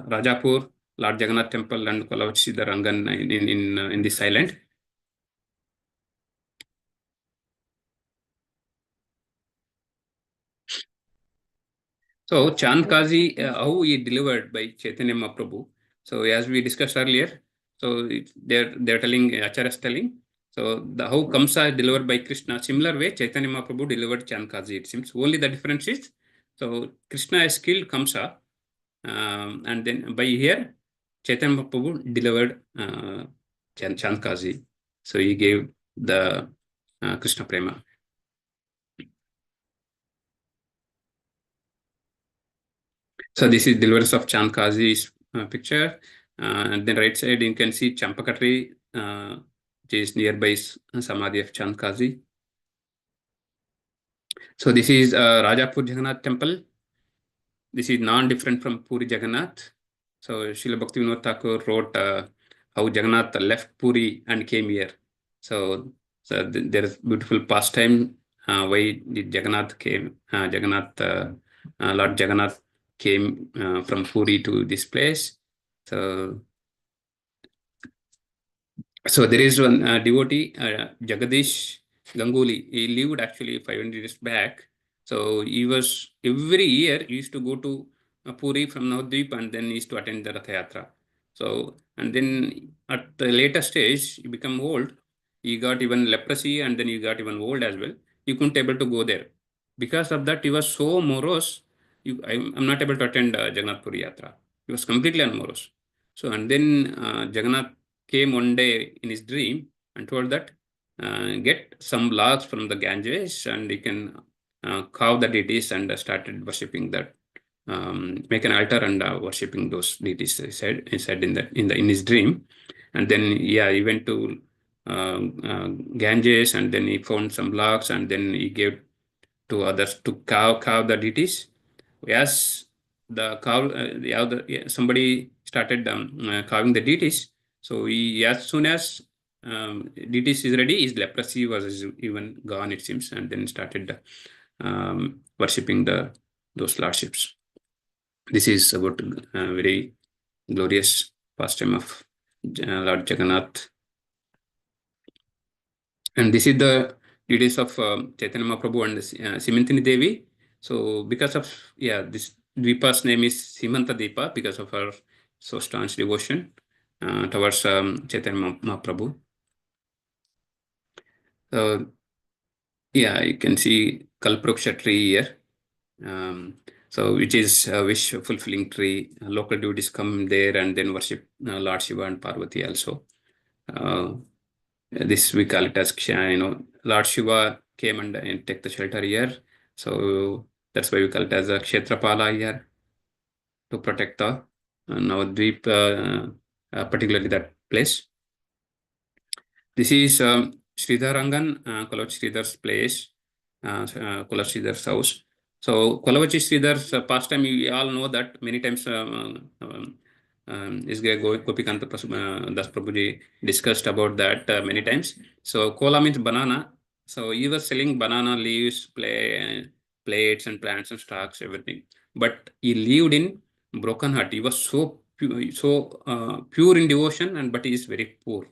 Rajapur, Lord Jagannath Temple, and Kolavachhi Rangan in this island. So Chandkazi, how he delivered by Chaitanya Mahaprabhu. So as we discussed earlier, so they're telling Acharya is telling. So the how Kamsa delivered by Krishna, similar way Chaitanya Mahaprabhu delivered Chandkazi. It seems only the difference is so Krishna has killed Kamsa, and then by here Chaitanya Mahaprabhu delivered Chandkazi. So he gave the Krishna Prema. So this is deliverance of Chandkazi's picture. And then right side you can see Champakatri, which is nearby Samadhi of Chandkazi. So this is Rajapur Jagannath temple. This is non-different from Puri Jagannath. So Srila Bhaktivinoda Thakur wrote how Jagannath left Puri and came here. So there is beautiful pastime why did Jagannath came. Lord Jagannath came from Puri to this place. So there is one devotee, Jagadish Ganguly. He lived actually 500 years back. So he was every year he used to go to Puri from Navadvip and then he used to attend the Ratha Yatra. So and then at the later stage he became old. He got even leprosy and then he got even old as well. He couldn't able to go there. Because of that he was so morose. I'm not able to attend Jagannath Puri Yatra. He was completely unmorose. So and then Jagannath came one day in his dream and told that get some logs from the Ganges and he can carve the deities and started worshipping that. Make an altar and worshipping those deities. He said in his dream, and then he went to Ganges and then he found some logs and then he gave to others to carve the deities. As the carve, somebody started carving the deities. So as soon as deities is ready, his leprosy was even gone, it seems, and then started worshipping those lordships. This is about very glorious pastime of Lord Jagannath. And this is the deities of Chaitanya Mahaprabhu and Simantini Devi. So because of, this Dvipa's name is Simanta Deepa because of her so staunch devotion towards Chaitanya Mahaprabhu. So, you can see Kalpruksha tree here. So which is a wish fulfilling tree. Local devotees come there and then worship Lord Shiva and Parvati also. This we call it as Lord Shiva came and take the shelter here. So that's why we call it as a Kshetrapala here to protect the Nawadvip, particularly that place. This is Sridharangan, Kolavach Sridhar's place, Kolavach Sridhar's house. So Kolavach Sridhar's pastime, we all know that many times is Gopikanta Das Prabhuji discussed about that many times. So kola means banana. So he was selling banana leaves, plates and plants and stalks, everything. But he lived in broken heart. He was so pure in devotion, but he is very poor.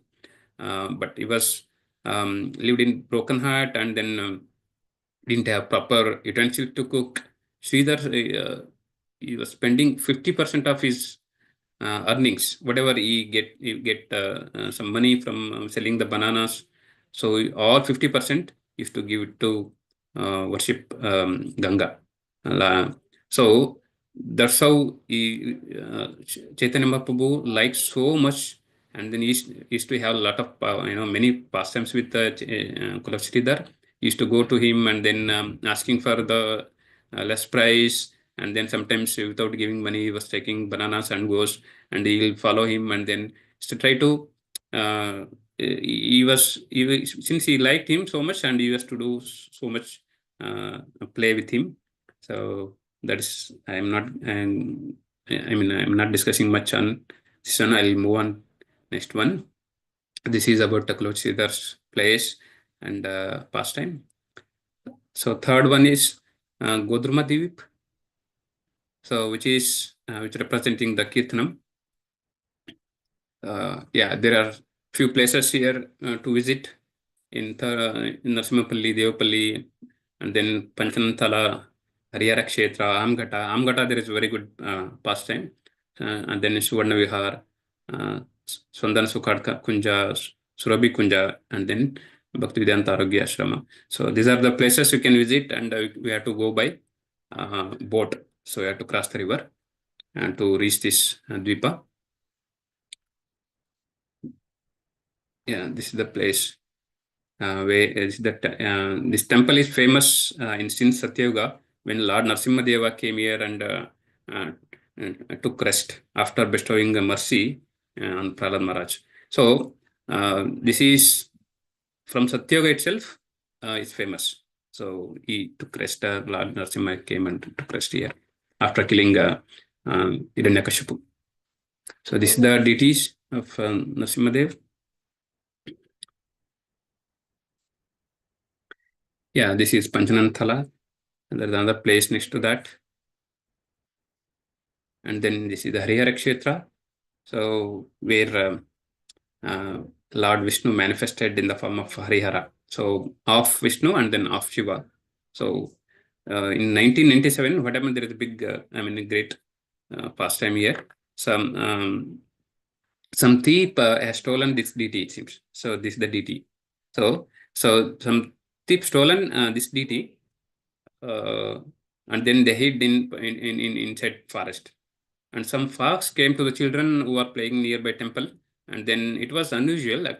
But he was lived in broken heart and then didn't have proper utensil to cook. Sridhar, he was spending 50% of his earnings, whatever he get some money from selling the bananas. So all 50% used to give it to worship Ganga. So that's how Chaitanya Mahaprabhu liked so much, and then he used to have a lot of many pastimes with Kulak Sridhar. He used to go to him and then asking for the less price, and then sometimes without giving money, he was taking bananas and goes, and he'll follow him and then to try to since he liked him so much and he used to do so much play with him. So that is I'm not discussing much on this one. I'll move on next one. This is about the Klochithar's place and pastime. So third one is Godrumadvip, so which representing the Kirtanam. Yeah, there are few places here to visit in Narsimapalli, Devapalli, and then Panchanantala, Harihara Kshetra, Amghata. Amghata, there is very good pastime. And then Suvarna Vihar, uh, Swandana Sukadka Kunja, Surabhi Kunja, and then Bhaktivedanta Arogya Ashrama. So these are the places you can visit, and we have to go by boat. So we have to cross the river and to reach this Dvipa. Yeah, this is the place where is that this temple is famous in since Satyuga when Lord Narasimhadeva came here and took rest after bestowing mercy on Prahlad Maharaj. So this is from Satyuga itself is famous. So he took rest. Lord Narasimha came and took rest here after killing Hiranyakashipu. So this is the deities of Narasimhadev. Yeah, this is Panchananthala. And there's another place next to that. And then this is the Harihara Kshetra. So where Lord Vishnu manifested in the form of Harihara. So of Vishnu and then of Shiva. So in 1997, what happened? There is a big, great pastime here. Some thief has stolen this deity, it seems. So this is the deity. So some thief stolen this deity, and then they hid in inside forest. And some fox came to the children who were playing nearby temple, and then it was unusual.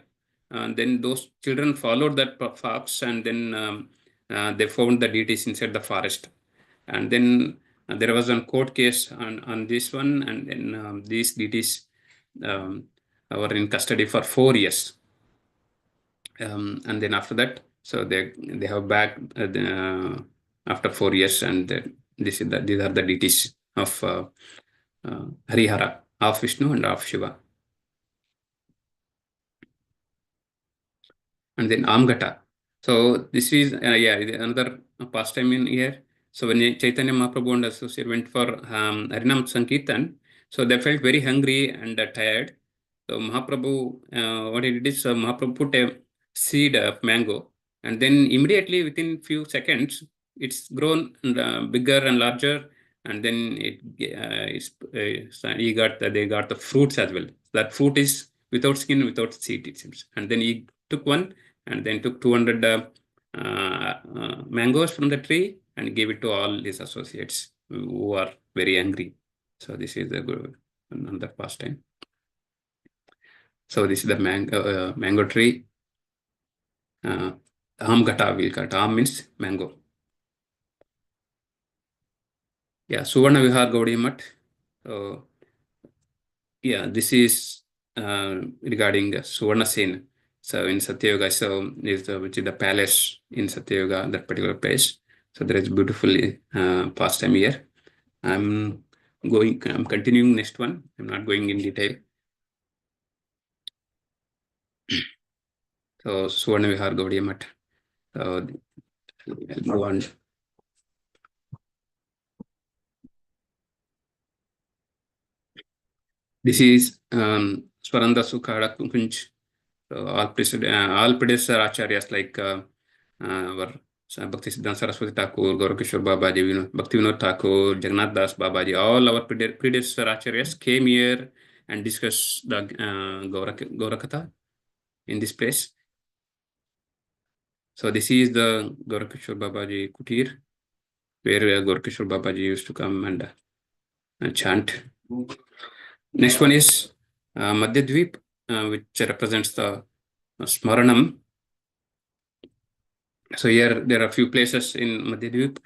And then those children followed that fox, and then they found the deities inside the forest. And then there was a court case on this one, and then these deities were in custody for 4 years. And then after that, so they have back after 4 years, and these are the deities of Harihara, of Vishnu and of Shiva. And then Amghata. So this is another pastime in here. So when Chaitanya Mahaprabhu and associate went for Harinam Sankirtan, so they felt very hungry and tired. So Mahaprabhu, what he did is Mahaprabhu put a seed of mango, and then immediately within few seconds, it's grown bigger and larger, and then they got the fruits as well. That fruit is without skin, without seed, it seems. And then he took one, and then took 200 mangoes from the tree and gave it to all his associates who are very angry. So this is another pastime. So this is the mango tree. Amghata will cut. Am means mango. Yeah, Suvarna Vihar Gaudiya Math. So yeah, this is regarding Suvarna Sen. So in Satyuga, so is which is the palace in Satyuga, that particular place. So there is beautiful pastime here. I'm continuing next one. I'm not going in detail. So Suvarna Vihar Gaudiya Math. So I'll move on. This is Swaranda Sukhada Kunj. So all predecessor acharyas like our Bhakti Siddhanta Saraswati Thakur, Gaura Kishore Babaji, Bhakti Vinod Thakur, Jagannath Das Babaji, all our predecessor acharyas came here and discussed the Gaura Katha in this place. So this is the Gaura Kishore Babaji Kutir, where Gaura Kishore Babaji used to come and chant. Next one is Madhyadvip, which represents the Smaranam. So here there are a few places in Madhyadvip,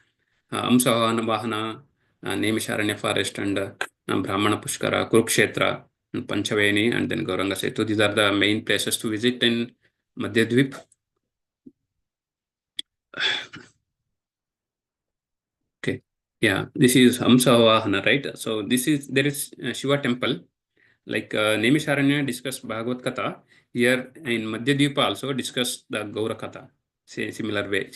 Amsavahana, Naimisharanya forest, and Brahmana Pushkara, Kurukshetra. and Panchaveni, and then Gauranga Setu. These are the main places to visit in Madhyadvip. Okay, yeah, this is Hamsa Vahana, right? So there is Shiva temple. Like Nemisharanya discussed Bhagavad Katha, here in Madhyadvipa also discussed the Gaura Katha, similar way.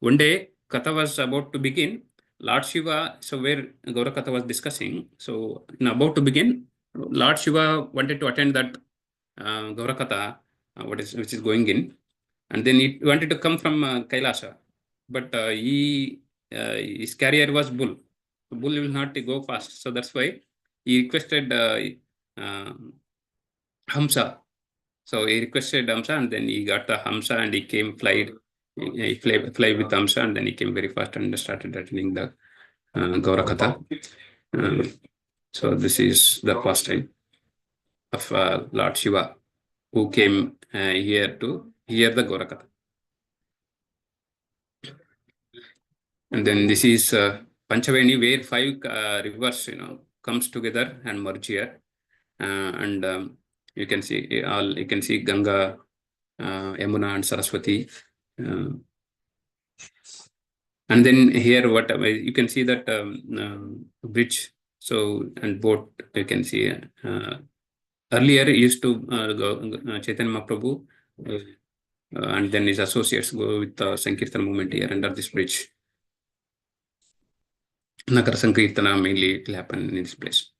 One day, Katha was about to begin. Lord Shiva, so where Gaura Katha was discussing, so in about to begin, Lord Shiva wanted to attend that Gaura Katha, which is going in, and then he wanted to come from Kailasa, but his carrier was bull. The bull will not go fast, so that's why he requested uh, Hamsa. So he requested Hamsa, and then he got the Hamsa, and he came he fly with Hamsa, and then he came very fast and started attending the Gaura Katha. So this is the first time of Lord Shiva who came here to hear the Gaura Katha. And then this is Panchaveni, where five rivers, comes together and merge here. And you can see Ganga, Yamuna, and Saraswati. And then here, what you can see that bridge. So and boat, you can see. Earlier, used to go Chaitanya Mahaprabhu, and then his associates go with the Sankirtan movement here under this bridge. Nakara Sankirtana mainly it will happen in this place.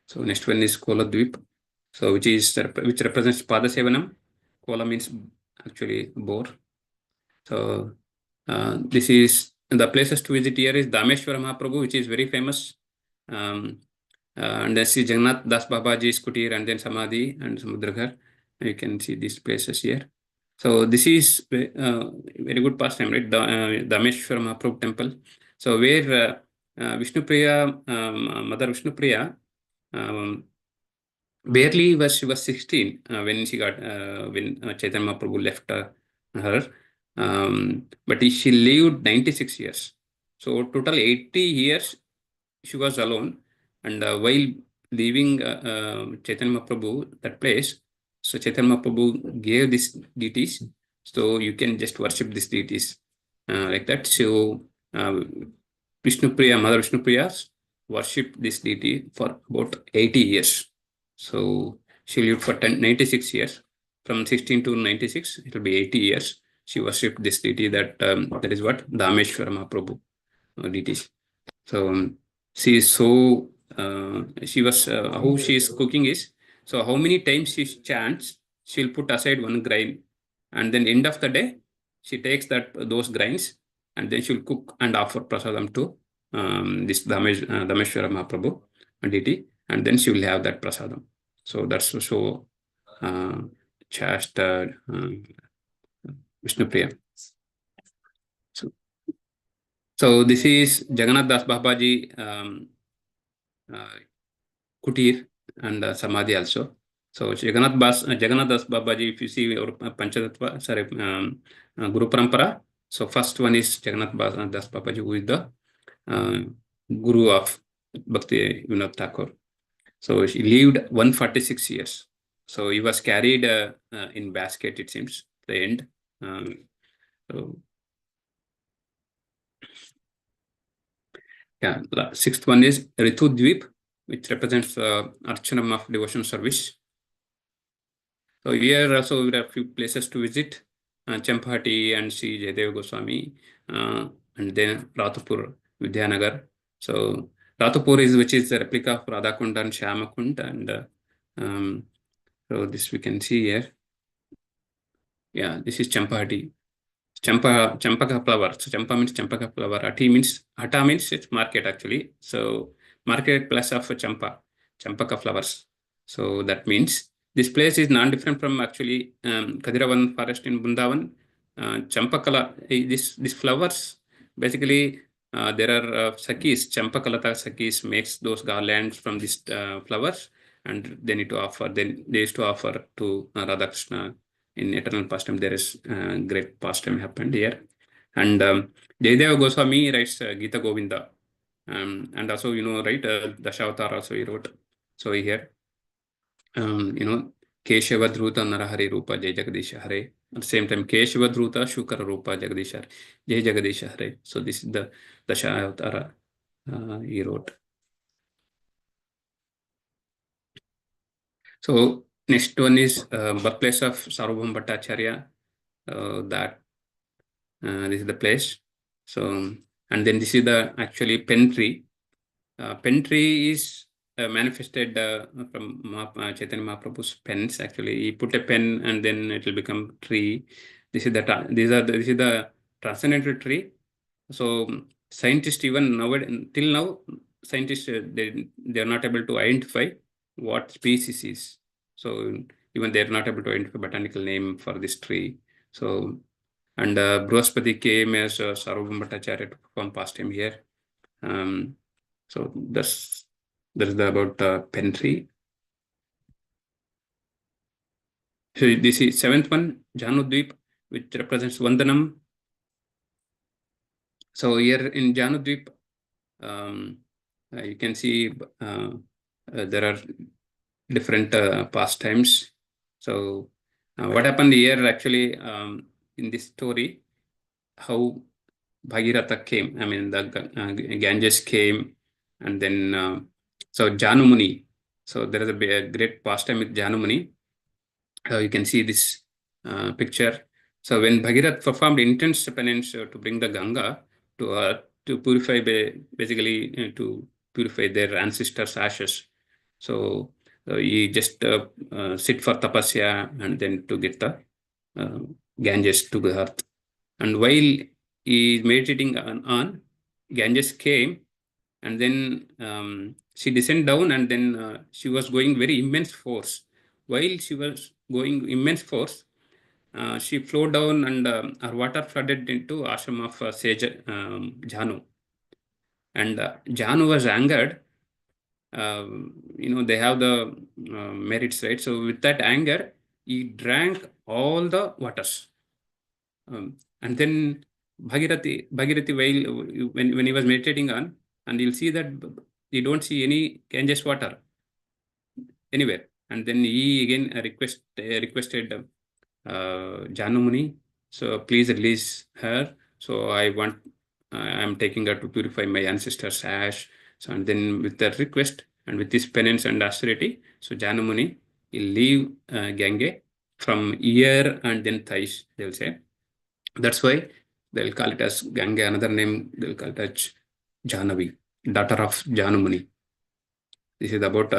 So next one is Koladvip. So which represents Padasevanam. Kola means actually boar. So this is the places to visit here is Dameshwara Mahaprabhu, which is very famous. And then see Jagannath Das Babaji's Kutir, and then Samadhi and Samudraghar. You can see these places here. So this is very good pastime, right? Dameshwara Mahaprabhu temple. So where Vishnupriya, Mother Vishnupriya, barely she was 16 when Chaitanya Mahaprabhu left her. But she lived 96 years. So total 80 years she was alone. And while leaving Chaitanya Mahaprabhu, that place, so Chaitanya Mahaprabhu gave these deities. So you can just worship these deities like that. So Vishnupriya, Mother Vishnupriya worshipped this deity for about 80 years. So she lived for 96 years. From 16 to 96, it will be 80 years. She worshipped this deity that is what? Dameshwara Mahaprabhu deities. So she is so, how she is cooking is, so how many times she chants, she'll put aside one grain, and then end of the day, she takes those grains, and then she'll cook and offer prasadam to this Dameshwara Mahaprabhu deity, and then she will have that prasadam. So that's so chaste Vishnupriya. So this is Jagannath Das Babaji Kutir and Samadhi also. So Jagannath Das Babaji, if you see our Panchatattva, sorry, Guru Parampara. So first one is Jagannath Das Babaji, who is the Guru of Bhakti Vinod Thakur. So he lived 146 years. So he was carried in basket, it seems, the end. So yeah, sixth one is Ritudvip, which represents Archanam of devotion service. So here also we have a few places to visit, Champahati and Sri Jayadeva Goswami, and then Ratapur, Vidyanagar. So Ratapur which is the replica of Radhakund and Shyamakund, and so this we can see here. Yeah, this is Champahati. Champaka flower. So Champa means Champaka flower. Hata means it's market actually. So marketplace of Champaka flowers. So that means this place is non-different from actually Kadiravan forest in Bundavan. Champakala, these flowers, basically there are Sakis, Champakalata Sakis makes those garlands from these flowers, and they need to offer, then they used to offer to Radhakrishna. In eternal pastime, there is great pastime happened here. And Jayadeva Goswami writes Gita Govinda. And also, right, Dashavatara also he wrote. So here. Keshava Dhruta Narahari Rupa Jai Jagadish Hare. At the same time, Keshava Dhruta Shukara Rupa Jagadish Hare. Jai Jagadish Hare. So this is the Dasha he wrote. So next one is birthplace of Sarvabhauma Bhattacharya. That this is the place. So and then this is the actually pen tree. Pen tree is manifested from Chaitanya Mahaprabhu's pens. Actually, he put a pen and then it will become tree. This is this is the transcendental tree. So scientists even now till now scientists they are not able to identify what species is. So even they are not able to identify botanical name for this tree. So and Bruhaspati came as Sarvabhauma Bhattacharya to perform pastime here. So that's about pen tree. So this is seventh one, Janudvip, which represents Vandanam. So here in Janudvip, you can see there are different pastimes. So what happened here actually in this story, how Bhagirath came, I mean the Ganges came, and then so Janumuni. So there is a great pastime with Janumuni. You can see this picture. So when Bhagirath performed intense penance to bring the Ganga to earth to purify, basically to purify their ancestors' ashes. So he just sit for tapasya and then to get the Ganges to the earth. And while he is meditating on Ganges came, and then she descended down, and then she was going very immense force. While she was going immense force, she flowed down, and her water flooded into ashram of sage Jhanu. And Jhanu was angered. They have the merits, right? So with that anger, he drank all the waters. And then Bhagirathi, when he was meditating on, and you'll see that you don't see any Ganges water anywhere. And then he again requested Janumuni, so please release her. So I'm taking her to purify my ancestors' ash. So and then with that request and with this penance and austerity, so Janumuni will leave Gange from ear and then thighs, they'll say. That's why they'll call it as Ganga. Another name they'll call it as Jahnavi, daughter of Janumuni. This is about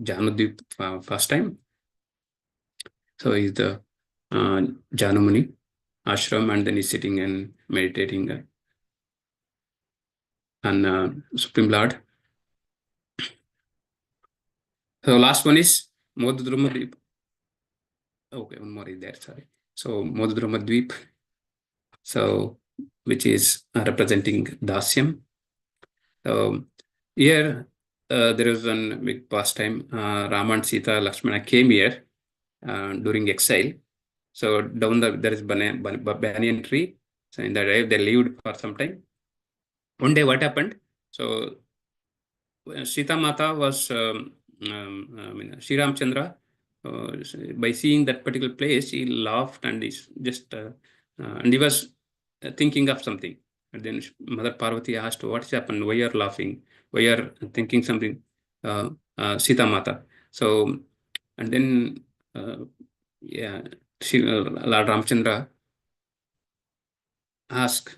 Janudip first time. So he's the Janumuni ashram, and then he's sitting and meditating on Supreme Lord. So last one is Modudrumadvip. Okay, one more is there, sorry. So Modudrumadvip, so which is representing Dasyam. So here there is one big pastime. Rama and Sita, Lakshmana came here during exile. So down there is banyan tree. So in that area they lived for some time. One day what happened? So Sita Mata was, Sri Ramchandra, by seeing that particular place, he laughed and and he was thinking of something. And then Mother Parvati asked, "What's happened? Why are laughing? Why are thinking something?" Sita Mata. So, and then, yeah, Lord Ramchandra asked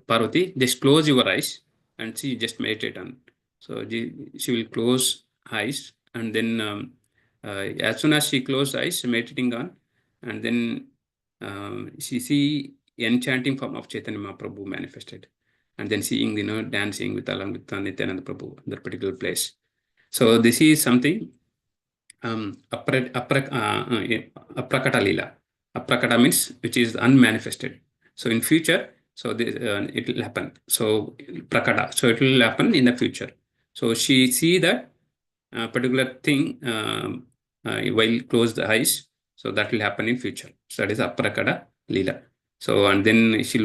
Parvati, just close your eyes and she just meditate on. So she will close eyes, and then as soon as she closed eyes, meditating on, and then she see enchanting form of Chaitanya Mahaprabhu manifested, and then seeing dancing along with Nityananda Prabhu in that particular place. So this is something aprakata lila. Aprakata means which is unmanifested. So in future, so it will happen. So prakata, so it will happen in the future. So she see that particular thing while close the eyes. So that will happen in future. So that is aprakata lila. So and then she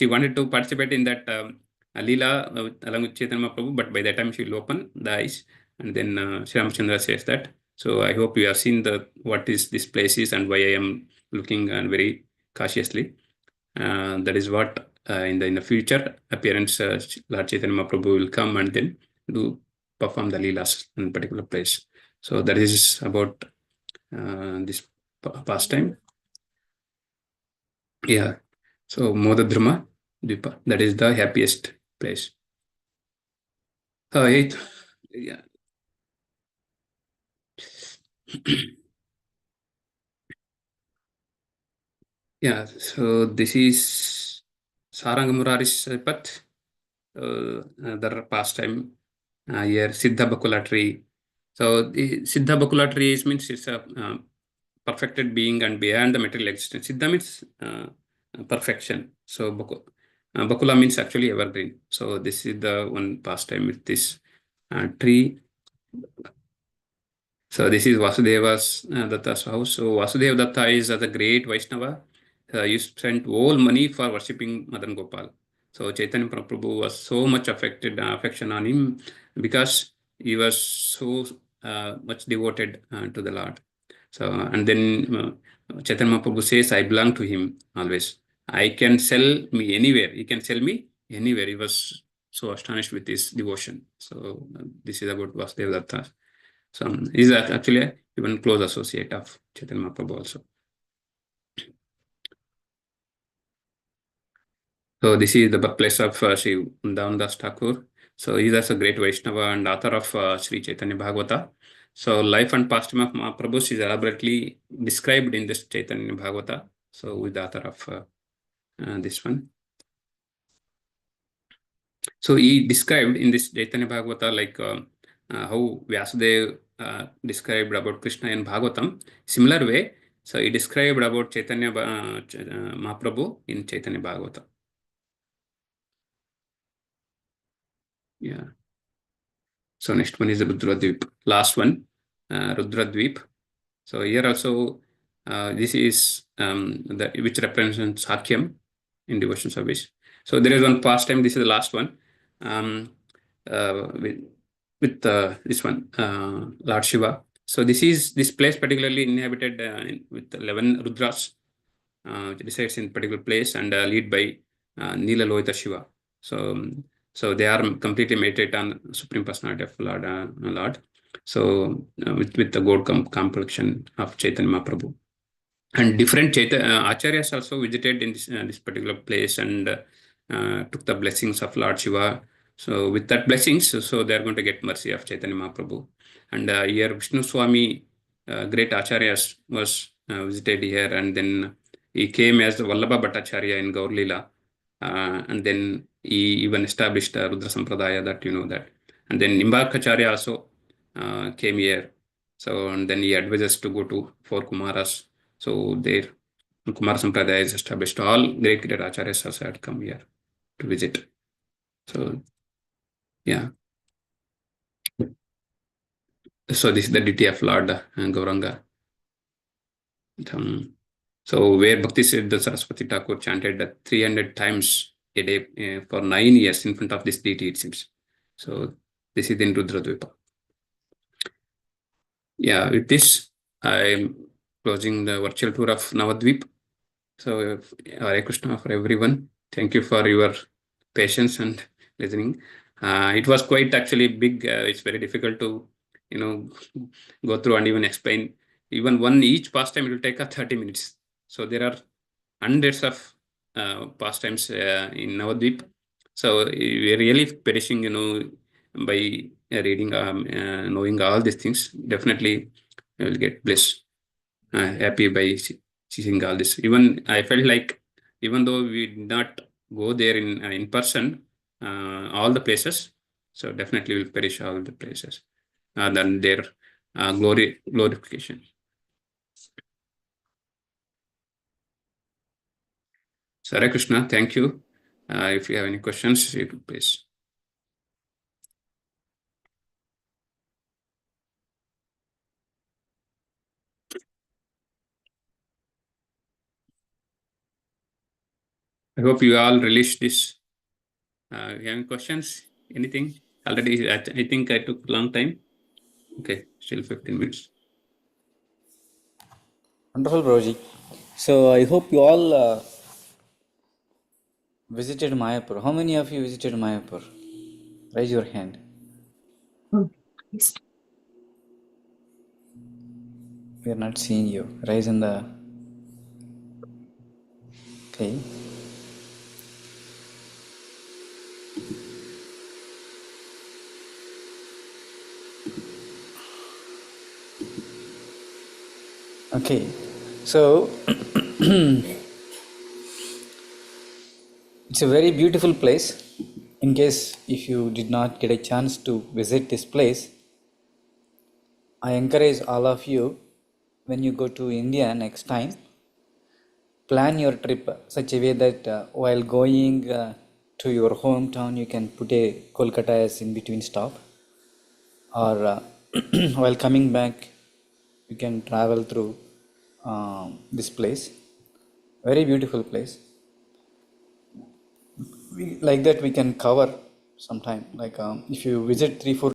wanted to participate in that lila along with Chaitanya Mahaprabhu, but by that time she will open the eyes. And then Sri Ramachandra says that. So I hope you have seen what is this place is and why I am looking and very cautiously. That is what in the future appearance Lord Chaitanya Mahaprabhu will come and then do perform the leelas in a particular place. So that is about this pastime. Yeah. So Modadhruma Dvipa, that is the happiest place. Eighth. Yeah. Yeah. So this is Sarangamurari's Path, another pastime. Here, Siddha Bakula tree. So the Siddha Bakula tree means it's a perfected being and beyond the material existence. Siddha means perfection. So Bakula means actually evergreen. So this is the one pastime with this tree. So this is Vasudeva's Datta's house. So Vasudeva Datta is the great Vaishnava. You spent all money for worshipping Madan Gopal. So Chaitanya Prabhu was so much affection on him because he was so much devoted to the Lord. So and then Chaitanya Prabhu says, "I belong to him always. I can sell me anywhere. He can sell me anywhere." He was so astonished with his devotion. So this is about Vasudeva Datta. So he's actually a even close associate of Chaitanya Mahaprabhu also. So this is the birthplace of Sri Vrindavan Thakur. So he is a great Vaishnava and author of Sri Chaitanya Bhagavata. So life and pastime of Mahaprabhu is elaborately described in this Chaitanya Bhagavata. So with the author of this one. So he described in this Chaitanya Bhagavata like how Vyasadeva described about Krishna in Bhagavatam. Similar way, so he described about Chaitanya Mahaprabhu in Chaitanya Bhagavata. Yeah. So next one is the Rudradvip. Last one, Rudradvip. So here also, this is which represents Sakyam in devotion service. So there is one pastime. This is the last one. Um, with this one, Lord Shiva. So this place particularly inhabited with 11 Rudras, which resides in particular place and lead by Nila Lohita Shiva. So they are completely meditate on Supreme Personality of Lord. So with the God complexion of Chaitanya Mahaprabhu. And different acharyas also visited in this particular place and took the blessings of Lord Shiva. So with that blessings, so they are going to get mercy of Chaitanya Mahaprabhu. And here Vishnu Swami, great acharyas, was visited here, and then he came as the Vallabha Bhattacharya in Gaur Leela. And then he even established Rudra Sampradaya, that you know that. And then Nimbakacharya also came here. So and then he advised us to go to four Kumaras. So there, Kumar Sampradaya is established. All great acharyas also had come here to visit. So yeah. So this is the deity of Lord Gauranga. So where Bhakti Siddha Saraswati Thakur chanted 300 times a day for 9 years in front of this deity, it seems. So this is in Rudradvipa. Yeah, with this, I'm closing the virtual tour of Nawadwip. So, Hare Krishna for everyone. Thank you for your patience and listening. It was quite actually big. It's very difficult to, you know, go through and even explain. Even one each pastime it will take 30 minutes. So there are hundreds of pastimes in Navadvip. So we're really perishing, by reading, knowing all these things. Definitely, we will get bliss, happy by seeing all this. Even I felt like, even though we did not go there in person, all the places, so definitely will perish all the places, than their glorification. So Hare Krishna, thank you. If you have any questions, you could please. I hope you all released this. You have any questions? Anything? Already, I think I took a long time. Okay, still 15 minutes. Wonderful, Broji. So I hope you all visited Mayapur. How many of you visited Mayapur? Raise your hand. Yes. We are not seeing you. Raise in the. Okay. Okay. So it's a very beautiful place. In case if you did not get a chance to visit this place, I encourage all of you, when you go to India next time, plan your trip such a way that while going to your hometown, you can put a Kolkata as in between stop, or while coming back, you can travel through this place. Very beautiful place. Like that, we can cover sometime. Like if you visit 3-4